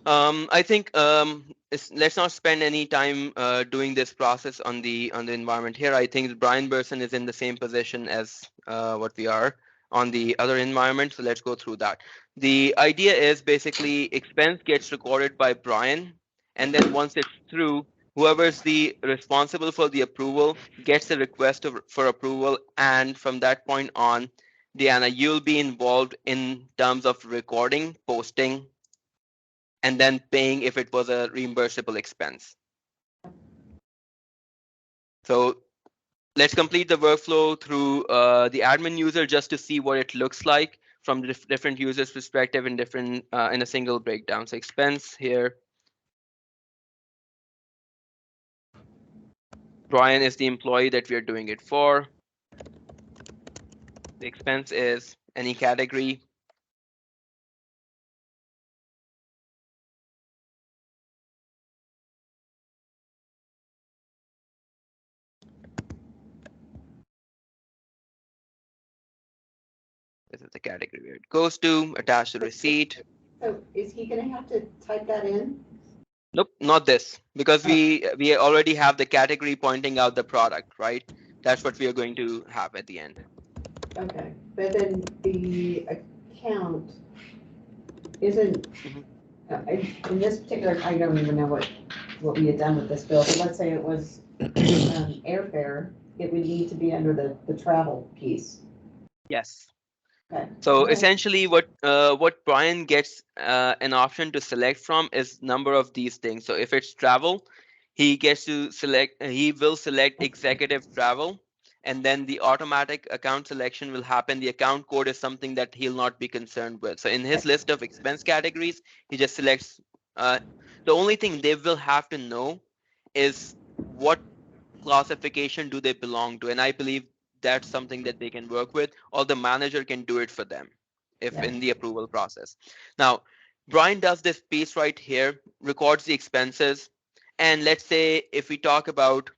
I think let's not spend any time doing this process on the environment here. I think Brian Burson is in the same position as what we are on the other environment. So let's go through that. The idea is basically expense gets recorded by Brian, and then once it's through, whoever's the responsible for the approval gets a request for approval, and from that point on, Diana, you'll be involved in terms of recording, posting, and then paying if it was a reimbursable expense. So let's complete the workflow through the admin user just to see what it looks like from the different users' perspective in different in a single breakdown. So expense here. Brian is the employee that we are doing it for. The expense is any category. This is the category where it goes to, attach the receipt. So is he gonna have to type that in? Nope, not this, because we already have the category pointing out the product, right? That's what we are going to have at the end. Okay, but then the account isn't, Mhm. in this particular, I don't even know what we had done with this bill, but let's say it was airfare, it would need to be under the travel piece. Yes. Okay. So Okay. essentially what Brian gets an option to select from is number of these things. So if it's travel, he gets to select, he will select executive travel, and then the automatic account selection will happen. The account code is something that he'll not be concerned with. So in his list of expense categories, he just selects, the only thing they will have to know is what classification do they belong to. And I believe that's something that they can work with, or the manager can do it for them if Yeah. in the approval process. Now, Brian does this piece right here, records the expenses. And let's say if we talk about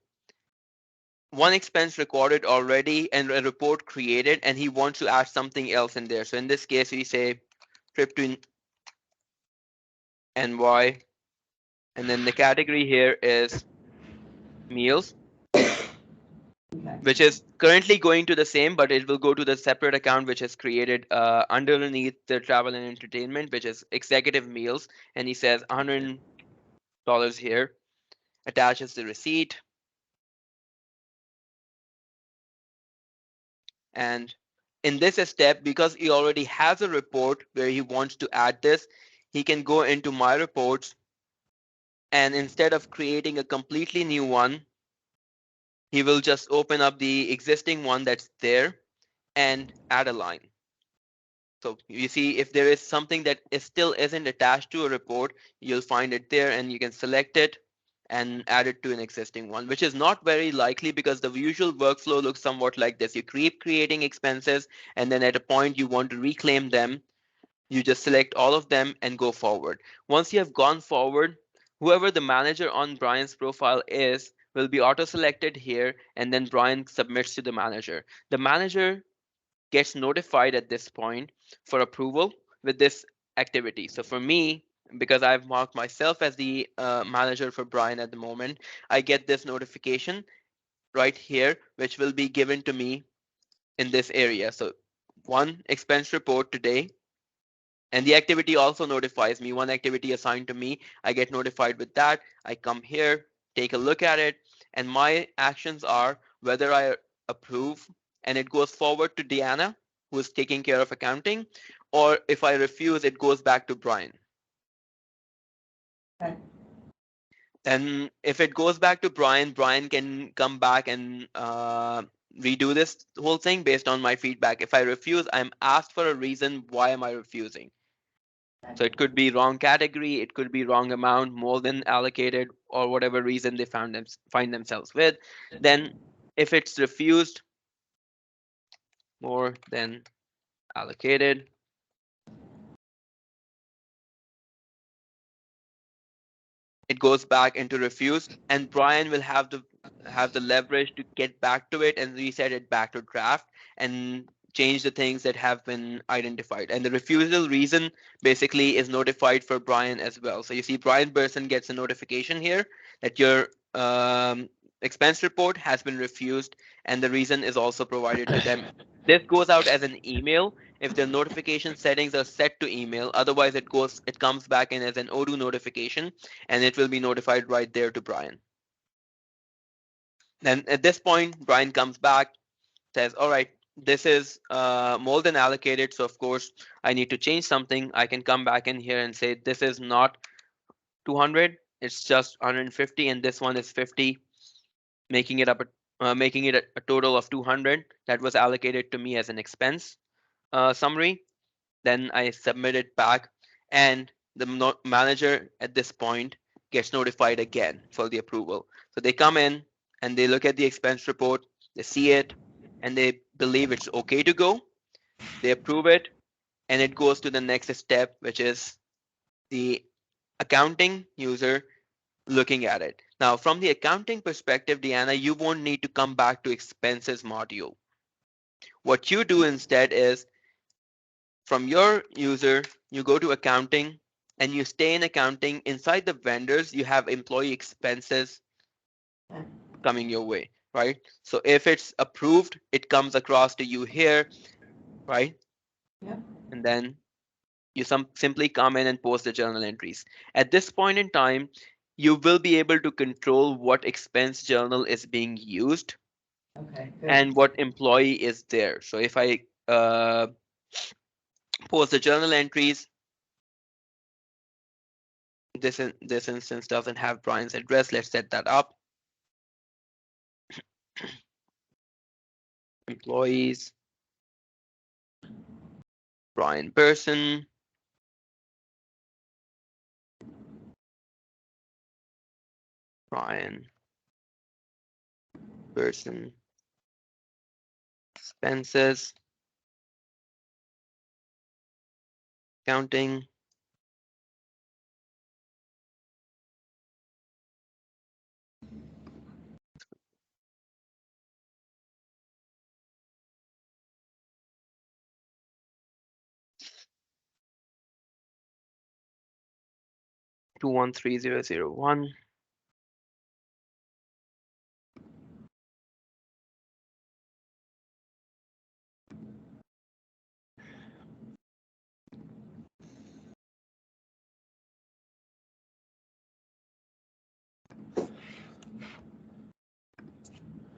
one expense recorded already and a report created, and he wants to add something else in there. So in this case, we say trip to NY, and then the category here is meals, Okay. which is currently going to the same, but it will go to the separate account, which is created underneath the travel and entertainment, which is executive meals. And he says $100 here, attaches the receipt. And in this step, because he already has a report where he wants to add this, he can go into my reports. And instead of creating a completely new one, he will just open up the existing one that's there and add a line. So you see, if there is something that still isn't attached to a report, you'll find it there and you can select it and add it to an existing one, which is not very likely because the usual workflow looks somewhat like this. You keep creating expenses, and then at a point you want to reclaim them. You just select all of them and go forward. Once you have gone forward, whoever the manager on Brian's profile is will be auto-selected here, and then Brian submits to the manager. The manager gets notified at this point for approval with this activity. So for me, because I've marked myself as the manager for Brian at the moment, I get this notification right here, which will be given to me in this area. So one expense report today. And the activity also notifies me, one activity assigned to me, I get notified with that. I come here, take a look at it, and my actions are whether I approve and it goes forward to Deanna, who is taking care of accounting, or if I refuse, it goes back to Brian. Okay. And if it goes back to Brian, Brian can come back and redo this whole thing based on my feedback. If I refuse, I'm asked for a reason. Why am I refusing? So it could be wrong category, it could be wrong amount, more than allocated, or whatever reason they find themselves with. Then if it's refused, more than allocated, it goes back into refused, and Brian will have the leverage to get back to it and reset it back to draft and change the things that have been identified. And the refusal reason basically is notified for Brian as well. So you see Brian Burson gets a notification here that your expense report has been refused, and the reason is also provided to them. This goes out as an email if the notification settings are set to email. Otherwise, it comes back in as an Odoo notification, and it will be notified right there to Brian. Then at this point, Brian comes back, says, all right, this is more than allocated. So of course, I need to change something. I can come back in here and say, this is not 200, it's just 150, and this one is 50, making it a total of 200 that was allocated to me as an expense summary. Then I submit it back, and the manager at this point gets notified again for the approval. So they come in and they look at the expense report, they see it, and they believe it's okay to go. They approve it, and it goes to the next step, which is the accounting user looking at it. Now, from the accounting perspective, Deanna, you won't need to come back to expenses module. What you do instead is, from your user, you go to accounting and you stay in accounting. Inside the vendors, you have employee expenses coming your way, right? So if it's approved, it comes across to you here, right? Yep. And then you simply come in and post the journal entries. At this point in time, you will be able to control what expense journal is being used Okay, good. and what employee is there. So if I post the journal entries, this instance doesn't have Brian's address. Let's set that up. Employees, Brian Burson. Brian Burson. Expenses. Accounting. Two 13001.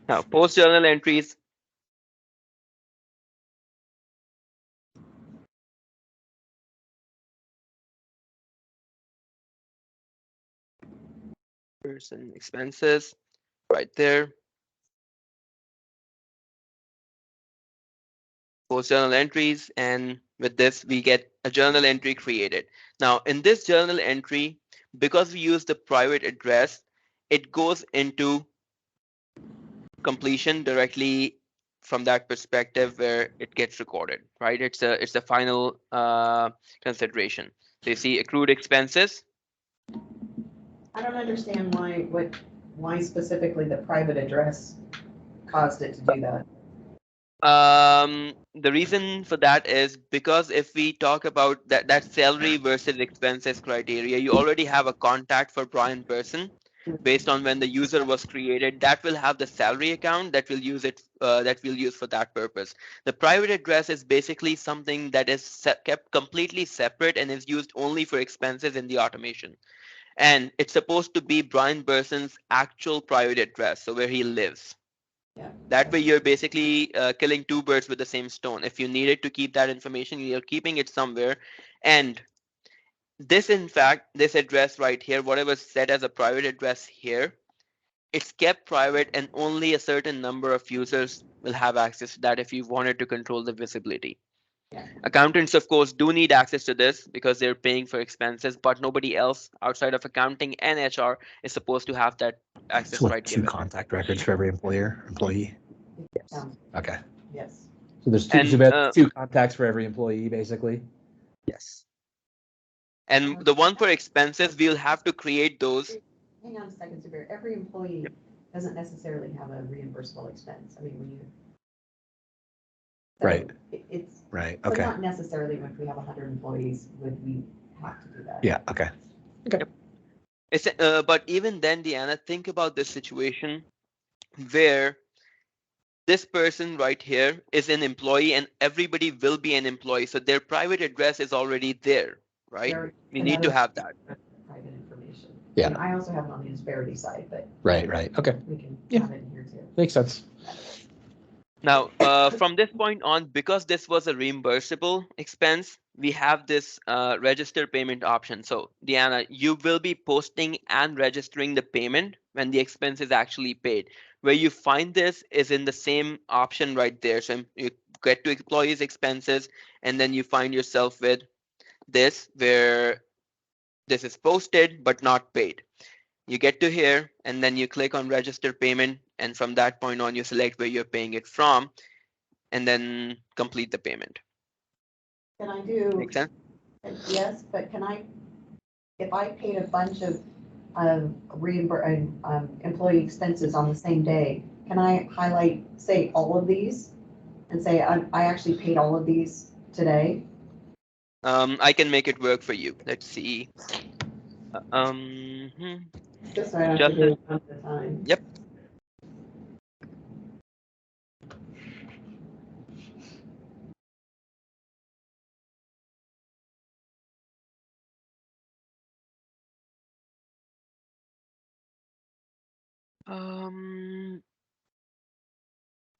Now, post journal entries. Person expenses right there. Post journal entries, and with this we get a journal entry created. Now in this journal entry, because we use the private address, it goes into completion directly from that perspective where it gets recorded, right? It's a final consideration. So you see accrued expenses. I don't understand why specifically the private address caused it to do that. The reason for that is because if we talk about that salary versus expenses criteria, you already have a contact for Brian Burson. based on when the user was created, that will have the salary account that will use it, that we'll use for that purpose. The private address is basically something that is kept completely separate and is used only for expenses in the automation. And it's supposed to be Brian Berson's actual private address, so where he lives. Yeah. That way you're basically killing two birds with the same stone. If you needed to keep that information, you're keeping it somewhere. And this, in fact, this address right here, whatever's set as a private address here, it's kept private and only a certain number of users will have access to that if you wanted to control the visibility. Yeah. Accountants, of course, do need access to this because they're paying for expenses, but nobody else outside of accounting and HR is supposed to have that access So right two given. contact records for every employee. Okay. Yes. So there's two, And, so we have two contacts for every employee, basically. Yes. And the one for expenses, we'll have to create those. Hang on a second, Zubair. Every employee doesn't necessarily have a reimbursable expense. I mean, when you. So Right. It's, Right. so Okay. not necessarily if we have 100 employees, would we have to do that? Yeah. Okay. It's, but even then, Deanna, think about this situation where this person right here is an employee and everybody will be an employee. So their private address is already there, right? There- We need to another have that. Private information. Yeah. And I also have it on the disparity side, but Right. Right. Okay. we can Yeah. have it in here too. Makes sense. Now, from this point on, because this was a reimbursable expense, we have this register payment option. So Deanna, you will be posting and registering the payment when the expense is actually paid. Where you find this is in the same option right there. So you get to employees expenses, and then you find yourself with this where this is posted but not paid. You get to here and then you click on register payment, and from that point on you select where you're paying it from and then complete the payment. Can I do? Make sense? Yes, but can I, if I paid a bunch of employee expenses on the same day, can I highlight, say, all of these? And say, I actually paid all of these today? I can make it work for you. Let's see. Just so I don't have to do it one at a time. Yep.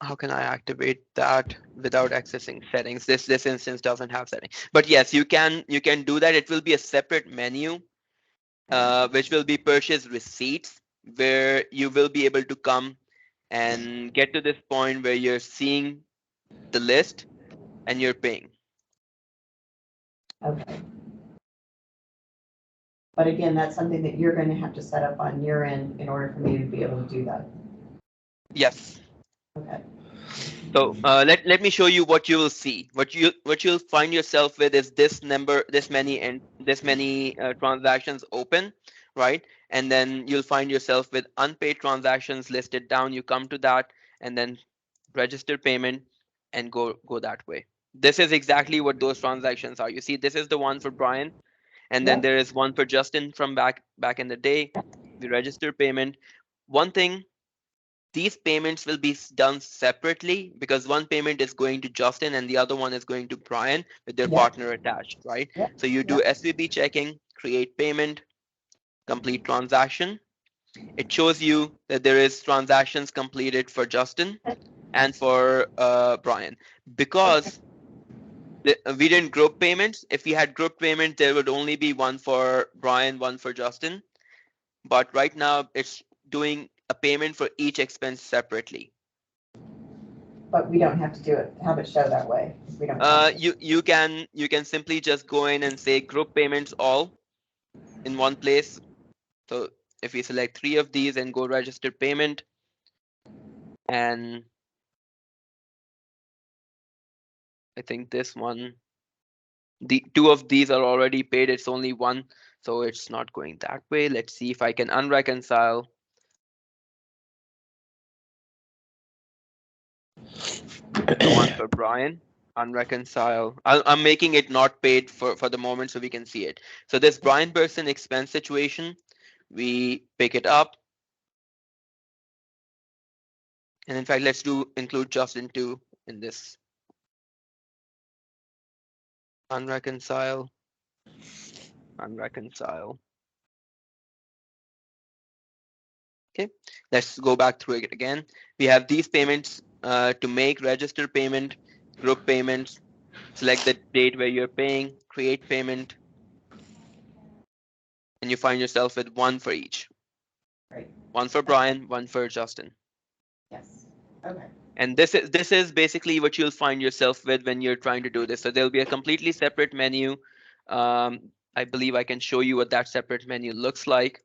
How can I activate that without accessing settings? This instance doesn't have settings, but yes, you can do that. It will be a separate menu, which will be purchase receipts, where you will be able to come and get to this point where you're seeing the list and you're paying. Okay. But again, that's something that you're going to have to set up on your end in order for me to be able to do that. Yes. Okay. So let me show you what you will see. What you'll find yourself with is this number, this many transactions open, right? And then you'll find yourself with unpaid transactions listed down. You come to that and then register payment and go that way. This is exactly what those transactions are. You see, this is the one for Brian, and then Yep. there is one for Justin from back in the day. We register payment. One thing, these payments will be done separately because one payment is going to Justin and the other one is going to Brian with their Yep. partner attached, right? Yep. So you do SVB checking, create payment, complete transaction. It shows you that there is transactions completed for Justin and for Brian. Because we didn't group payments. If we had group payment, there would only be one for Brian, one for Justin. But right now it's doing a payment for each expense separately. But we don't have to do it, have it show that way. We don't. have to. You can simply just go in and say group payments all in one place. So if we select 3 of these and go register payment, and I think this one, the 2 of these are already paid, it's only one, so it's not going that way. Let's see if I can unreconcile. The one for Brian, unreconcile. I'm making it not paid for the moment so we can see it. So this Brian Berson expense situation, we pick it up. And in fact, let's include Justin too in this. Unreconcile. Okay, let's go back through it again. We have these payments to make: register payment, group payments, select the date where you're paying, create payment, and you find yourself with one for each. Right. One for Brian, one for Justin. Yes, okay. And this is basically what you'll find yourself with when you're trying to do this. So there'll be a completely separate menu. I believe I can show you what that separate menu looks like.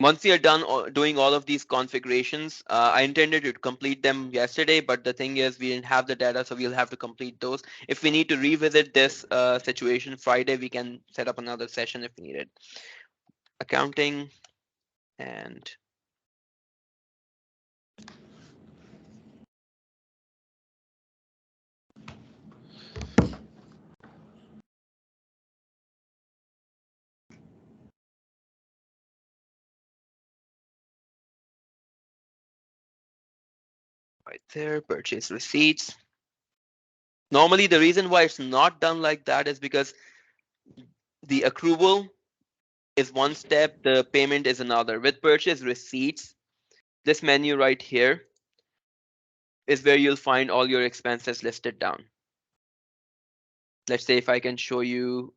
Once you're done doing all of these configurations, I intended to complete them yesterday, but the thing is we didn't have the data, so we'll have to complete those. If we need to revisit this situation Friday, we can set up another session if needed. Accounting and right there, purchase receipts. Normally, the reason why it's not done like that is because the accrual is one step, the payment is another. With purchase receipts, this menu right here is where you'll find all your expenses listed down. Let's say if I can show you.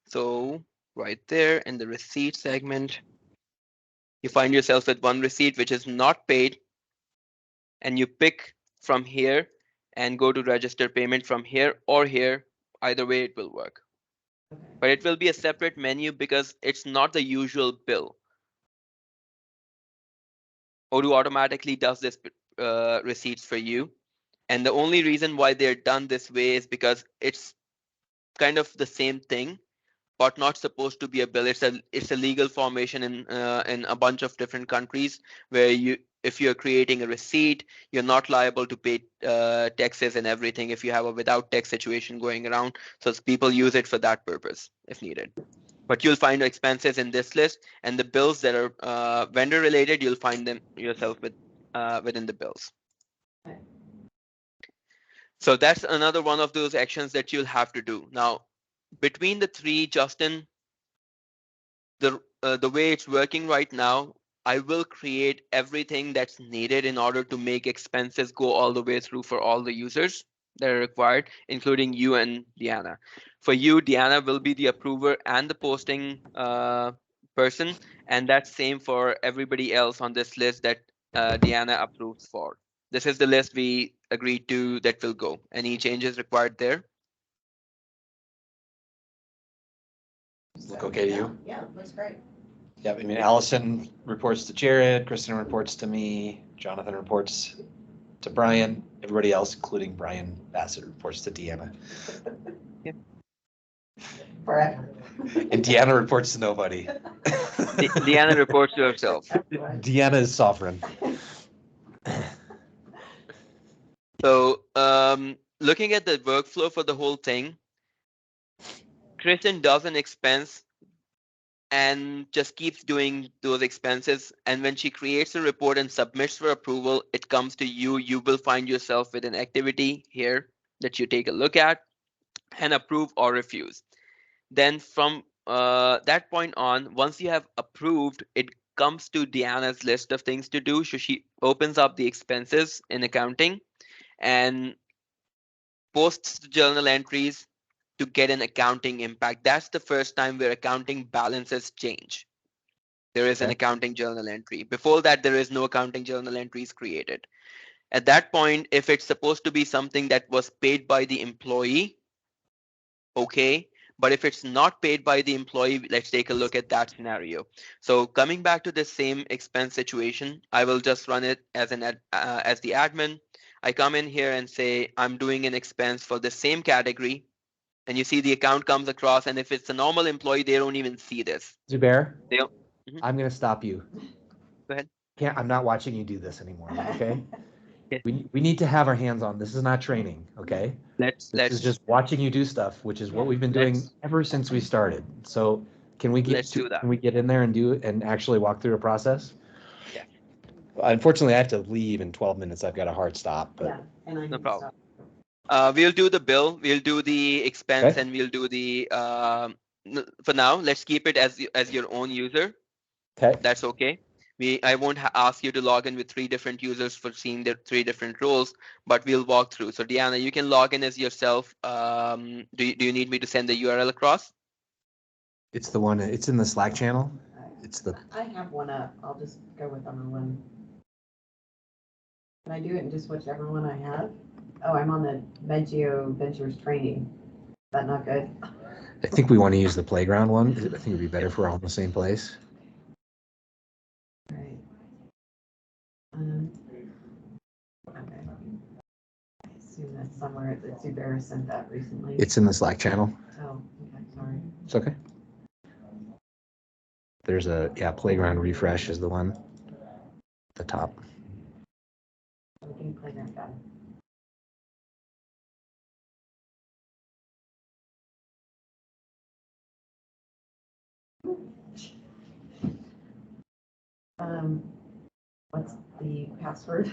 So right there in the receipt segment, you find yourself with one receipt which is not paid, and you pick from here and go to register payment from here or here. Either way, it will work. But it will be a separate menu because it's not the usual bill. Odoo automatically does this receipts for you. And the only reason why they're done this way is because it's kind of the same thing, but not supposed to be a bill. It's a legal formation in a bunch of different countries where if you're creating a receipt, you're not liable to pay taxes and everything if you have a without tax situation going around. So people use it for that purpose if needed. But you'll find expenses in this list, and the bills that are vendor related, you'll find them yourself within the bills. So that's another one of those actions that you'll have to do. Now, between the three, Justin, the way it's working right now, I will create everything that's needed in order to make expenses go all the way through for all the users that are required, including you and Deanna. For you, Deanna will be the approver and the posting person, and that's same for everybody else on this list that Deanna approves for. This is the list we agreed to that will go. Any changes required there? Look okay to you? Yeah, looks great. Yep, I mean, Allison reports to Jared, Kristen reports to me, Jonathan reports to Brian, everybody else, including Brian Bassett, reports to Deanna. Forever. And Deanna reports to nobody. Deanna reports to herself. Deanna is sovereign. So looking at the workflow for the whole thing, Kristen does an expense and just keeps doing those expenses. And when she creates a report and submits for approval, it comes to you. You will find yourself with an activity here that you take a look at and approve or refuse. Then from that point on, once you have approved, it comes to Deanna's list of things to do. So she opens up the expenses in accounting and posts the journal entries to get an accounting impact. That's the first time where accounting balances change. There is an Okay. accounting journal entry. Before that, there is no accounting journal entries created. At that point, if it's supposed to be something that was paid by the employee, okay. But if it's not paid by the employee, let's take a look at that scenario. So coming back to the same expense situation, I will just run it as as the admin. I come in here and say, I'm doing an expense for the same category. And you see the account comes across. And if it's a normal employee, they don't even see this. Zubair, They don't. Mhm. I'm gonna stop you. Go ahead. I'm not watching you do this anymore, okay? Okay. We need to have our hands on, this is not training, okay? This is just watching you do stuff, which is what we've been doing let's ever since we started. So can we let's do that. can we get in there and do it and actually walk through a process? Yeah. Unfortunately, I have to leave in 12 minutes. I've got a hard stop, Yeah, but and I No need to problem. stop. We'll do the bill, we'll do the expense, Okay. and we'll do the for now, let's keep it as your own user. okay. That's okay. I won't ask you to log in with 3 different users for seeing the 3 different roles, but we'll walk through. So Deanna, you can log in as yourself. Do you need me to send the URL across? It's the one, it's in the Slack channel. It's the, I have one up. I'll just go with number one. Can I do it in just whichever one I have? Oh, I'm on the Medgeo Ventures training. Is that not good? I think we want to use the playground one. I think it'd be better if we're all in the same place. Right. Okay. I assume that's somewhere that Zubair sent that recently. It's in the Slack channel. Oh, okay, sorry. It's okay. There's a, playground refresh is the one at the top. Okay, playground, got it. What's the password?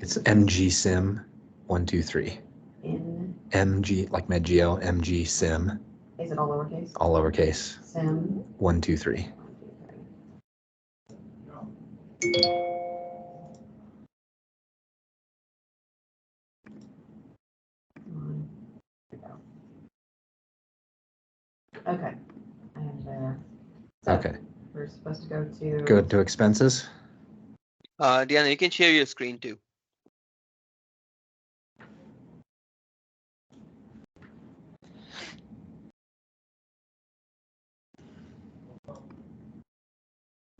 It's mgsim123. In, MG, like Medgeo, mgsim, is it all lowercase? all lowercase, Sim. 123. Okay, I am there. So Okay, we're supposed to go to. go to expenses. Deanna, you can share your screen too.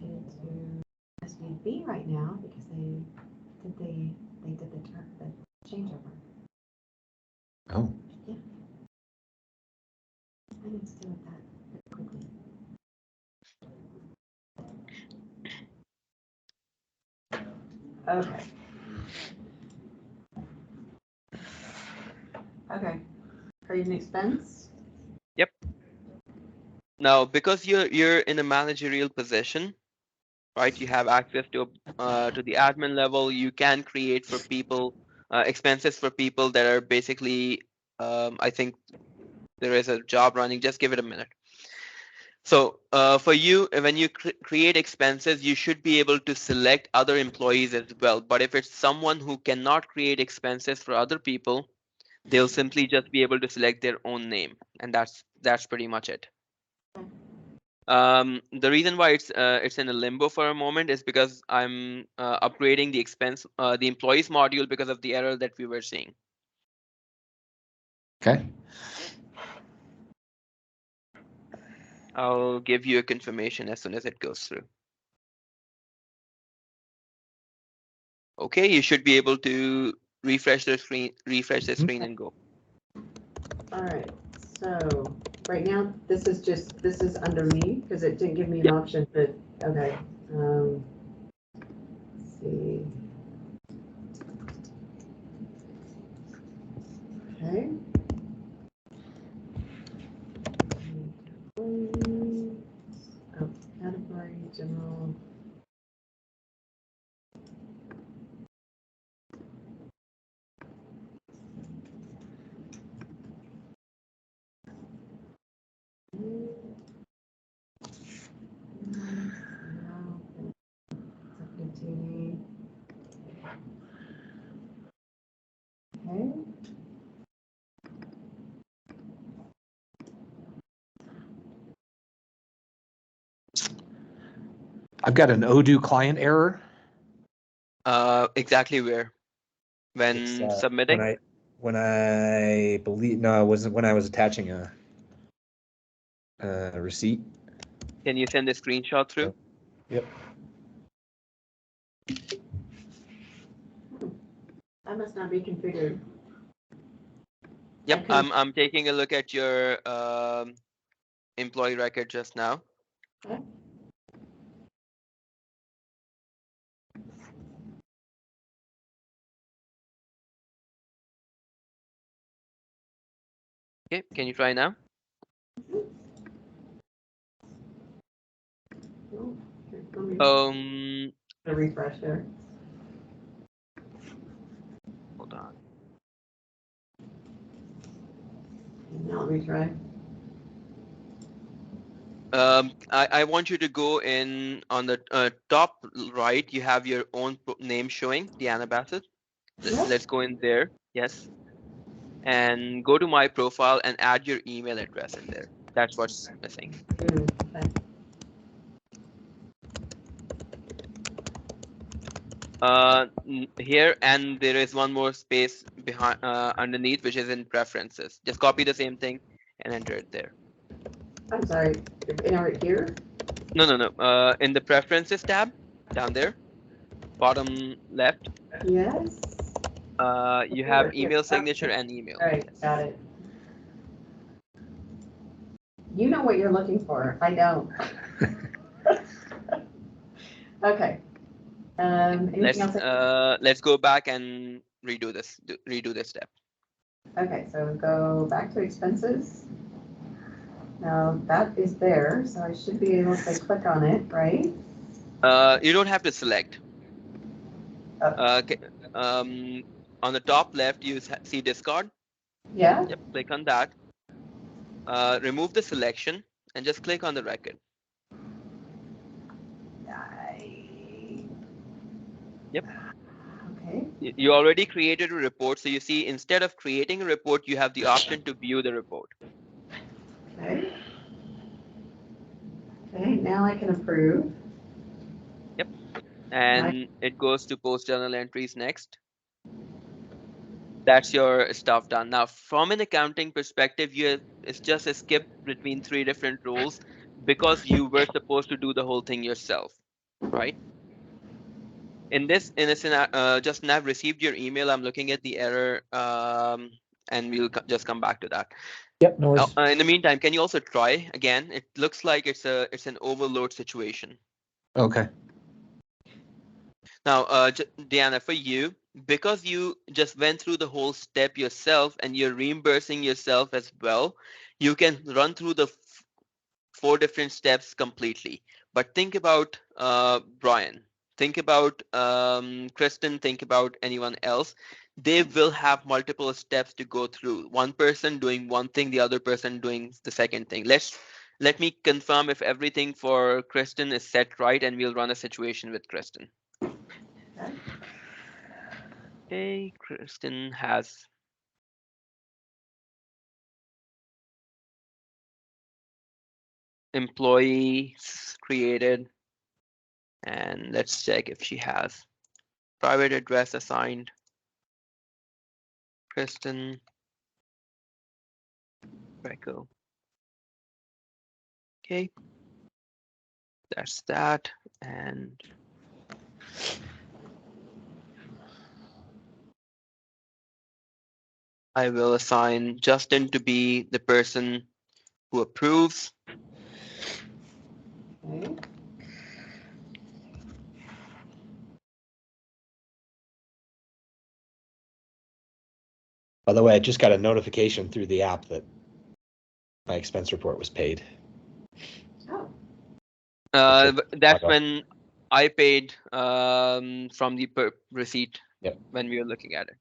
Into SVB right now because they did the changeover. Oh, I need to deal with that quickly. Okay. Okay. Create an expense. Yep. Now, because you're in a managerial position, right? You have access to the admin level. You can create for people expenses for people that are basically. I think there is a job running. Just give it a minute. So for you, when you create expenses, you should be able to select other employees as well. But if it's someone who cannot create expenses for other people, they'll simply just be able to select their own name, and that's pretty much it. The reason why it's in a limbo for a moment is because I'm upgrading the employees module because of the error that we were seeing. okay. I'll give you a confirmation as soon as it goes through. Okay, you should be able to refresh the screen and go. All right. So right now, this is under me because it didn't give me an option, but okay. Let's see. Okay. Oh, category, general. Okay. I've got an Odoo client error. Exactly where? When It's, submitting? when I believe, no, it wasn't when I was attaching a receipt. Can you send a screenshot through? Yep. That must not be configured. Yep, couldn't- I'm taking a look at your employee record just now. Okay. Okay, can you try now? Oh, here, let me Um, refresh there. hold on. Now let me try. I want you to go in on the top right. You have your own name showing, Deanna Bassett. Yep. Let's go in there. Yes. And go to my profile and add your email address in there. That's what's missing. Okay. Here, and there is one more space behind underneath, which is in preferences. Just copy the same thing and enter it there. I'm sorry, right here? No. In the preferences tab down there, bottom left, Yes. you have Here, here. email signature and email. All right, Yes. got it. You know what you're looking for, I don't. Okay. Anything else? Let's go back and redo this step. Okay, so go back to expenses. Now that is there, so I should be able to click on it, right? You don't have to select. On the top left, you see discard. Yeah? Yep, click on that. Remove the selection and just click on the record. Yep. Okay, You already created a report, so you see instead of creating a report, you have the option to view the report. okay. Okay, now I can approve. Yep. And it goes to post journal entries next. That's your stuff done. Now, from an accounting perspective, it's just a skip between 3 different roles because you were supposed to do the whole thing yourself, right? In a scenario, just now I've received your email. I'm looking at the error, and we'll just come back to that. Yep, no worries. In the meantime, can you also try again? It looks like it's an overload situation. Okay. Now, Deanna, for you, because you just went through the whole step yourself and you're reimbursing yourself as well, you can run through the 4 different steps completely. But think about Brian, think about Kristen, think about anyone else. They will have multiple steps to go through. One person doing one thing, the other person doing the second thing. Let me confirm if everything for Kristen is set right, and we'll run a situation with Kristen. Okay, Kristen has employees created, and let's check if she has private address assigned. Kristen Greco. Okay, that's that, and I will assign Justin to be the person who approves. Okay. By the way, I just got a notification through the app that my expense report was paid. Oh, That's when I paid from the receipt. Yep. When we were looking at it.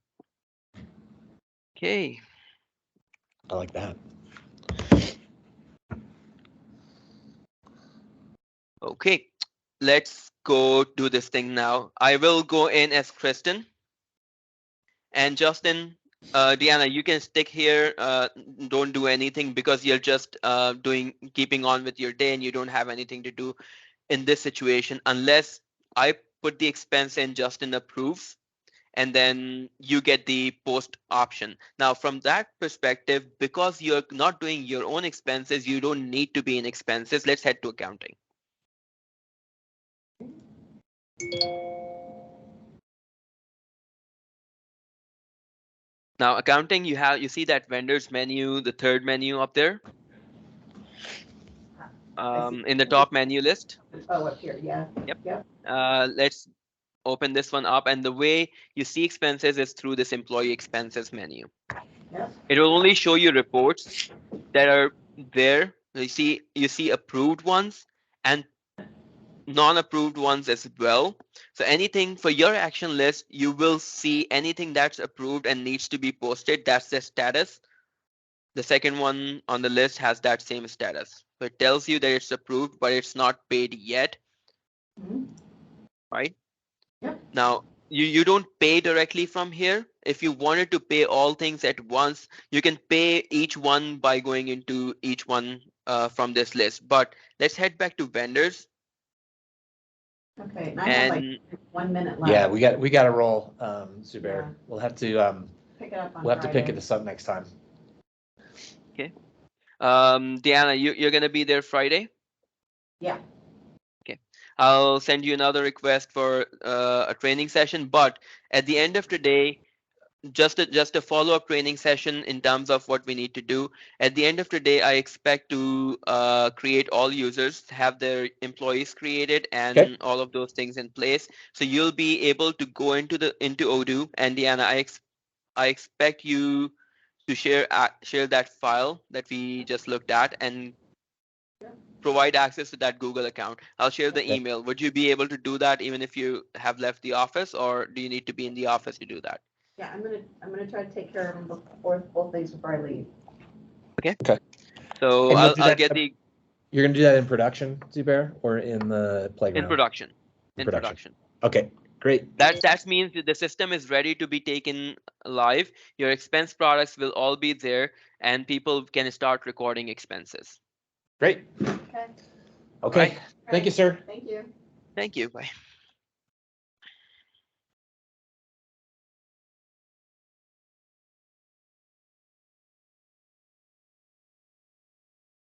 Okay. I like that. Okay, let's go do this thing now. I will go in as Kristen. And Justin, Deanna, you can stick here. Don't do anything because you're just keeping on with your day and you don't have anything to do. in this situation unless I put the expense in Justin approves, and then you get the post option. Now, from that perspective, because you're not doing your own expenses, you don't need to be in expenses. Let's head to accounting. Now, accounting, you see that vendors menu, the third menu up there, in the top menu list. Oh, up here, yeah. Yep. Yep. Let's open this one up, and the way you see expenses is through this employee expenses menu. Yep. It will only show you reports that are there. You see approved ones and non-approved ones as well. So anything for your action list, you will see anything that's approved and needs to be posted. That's the status. The second one on the list has that same status. So it tells you that it's approved, but it's not paid yet. Mhm. Right? Yep. Now, you don't pay directly from here. If you wanted to pay all things at once, you can pay each one by going into each one from this list. But let's head back to vendors. Okay, and I have like And 1 minute left. Yeah, we got to roll, Zubair. Yeah. We'll have to, Pick it up on we'll have to pick Friday. this up next time. Deanna, you're gonna be there Friday? Yeah. Okay. I'll send you another request for a training session, but at the end of the day, just a follow-up training session in terms of what we need to do. At the end of the day, I expect to create all users, have their employees created, and Okay. all of those things in place. So you'll be able to go into Odoo. And Deanna, I expect you to share that file that we just looked at and provide access to that Google account. I'll share the Okay. email. Would you be able to do that even if you have left the office, or do you need to be in the office to do that? Yeah, I'm gonna try to take care of them before, both things before I leave. So And you'll do I'll that- get the You're gonna do that in production, Zubair, or in the playground? in production. In In production. production. Okay, great. That means that the system is ready to be taken live. Your expense products will all be there, and people can start recording expenses. Great. Okay. Okay, Right. thank you, sir. Thank you. Thank you. Bye.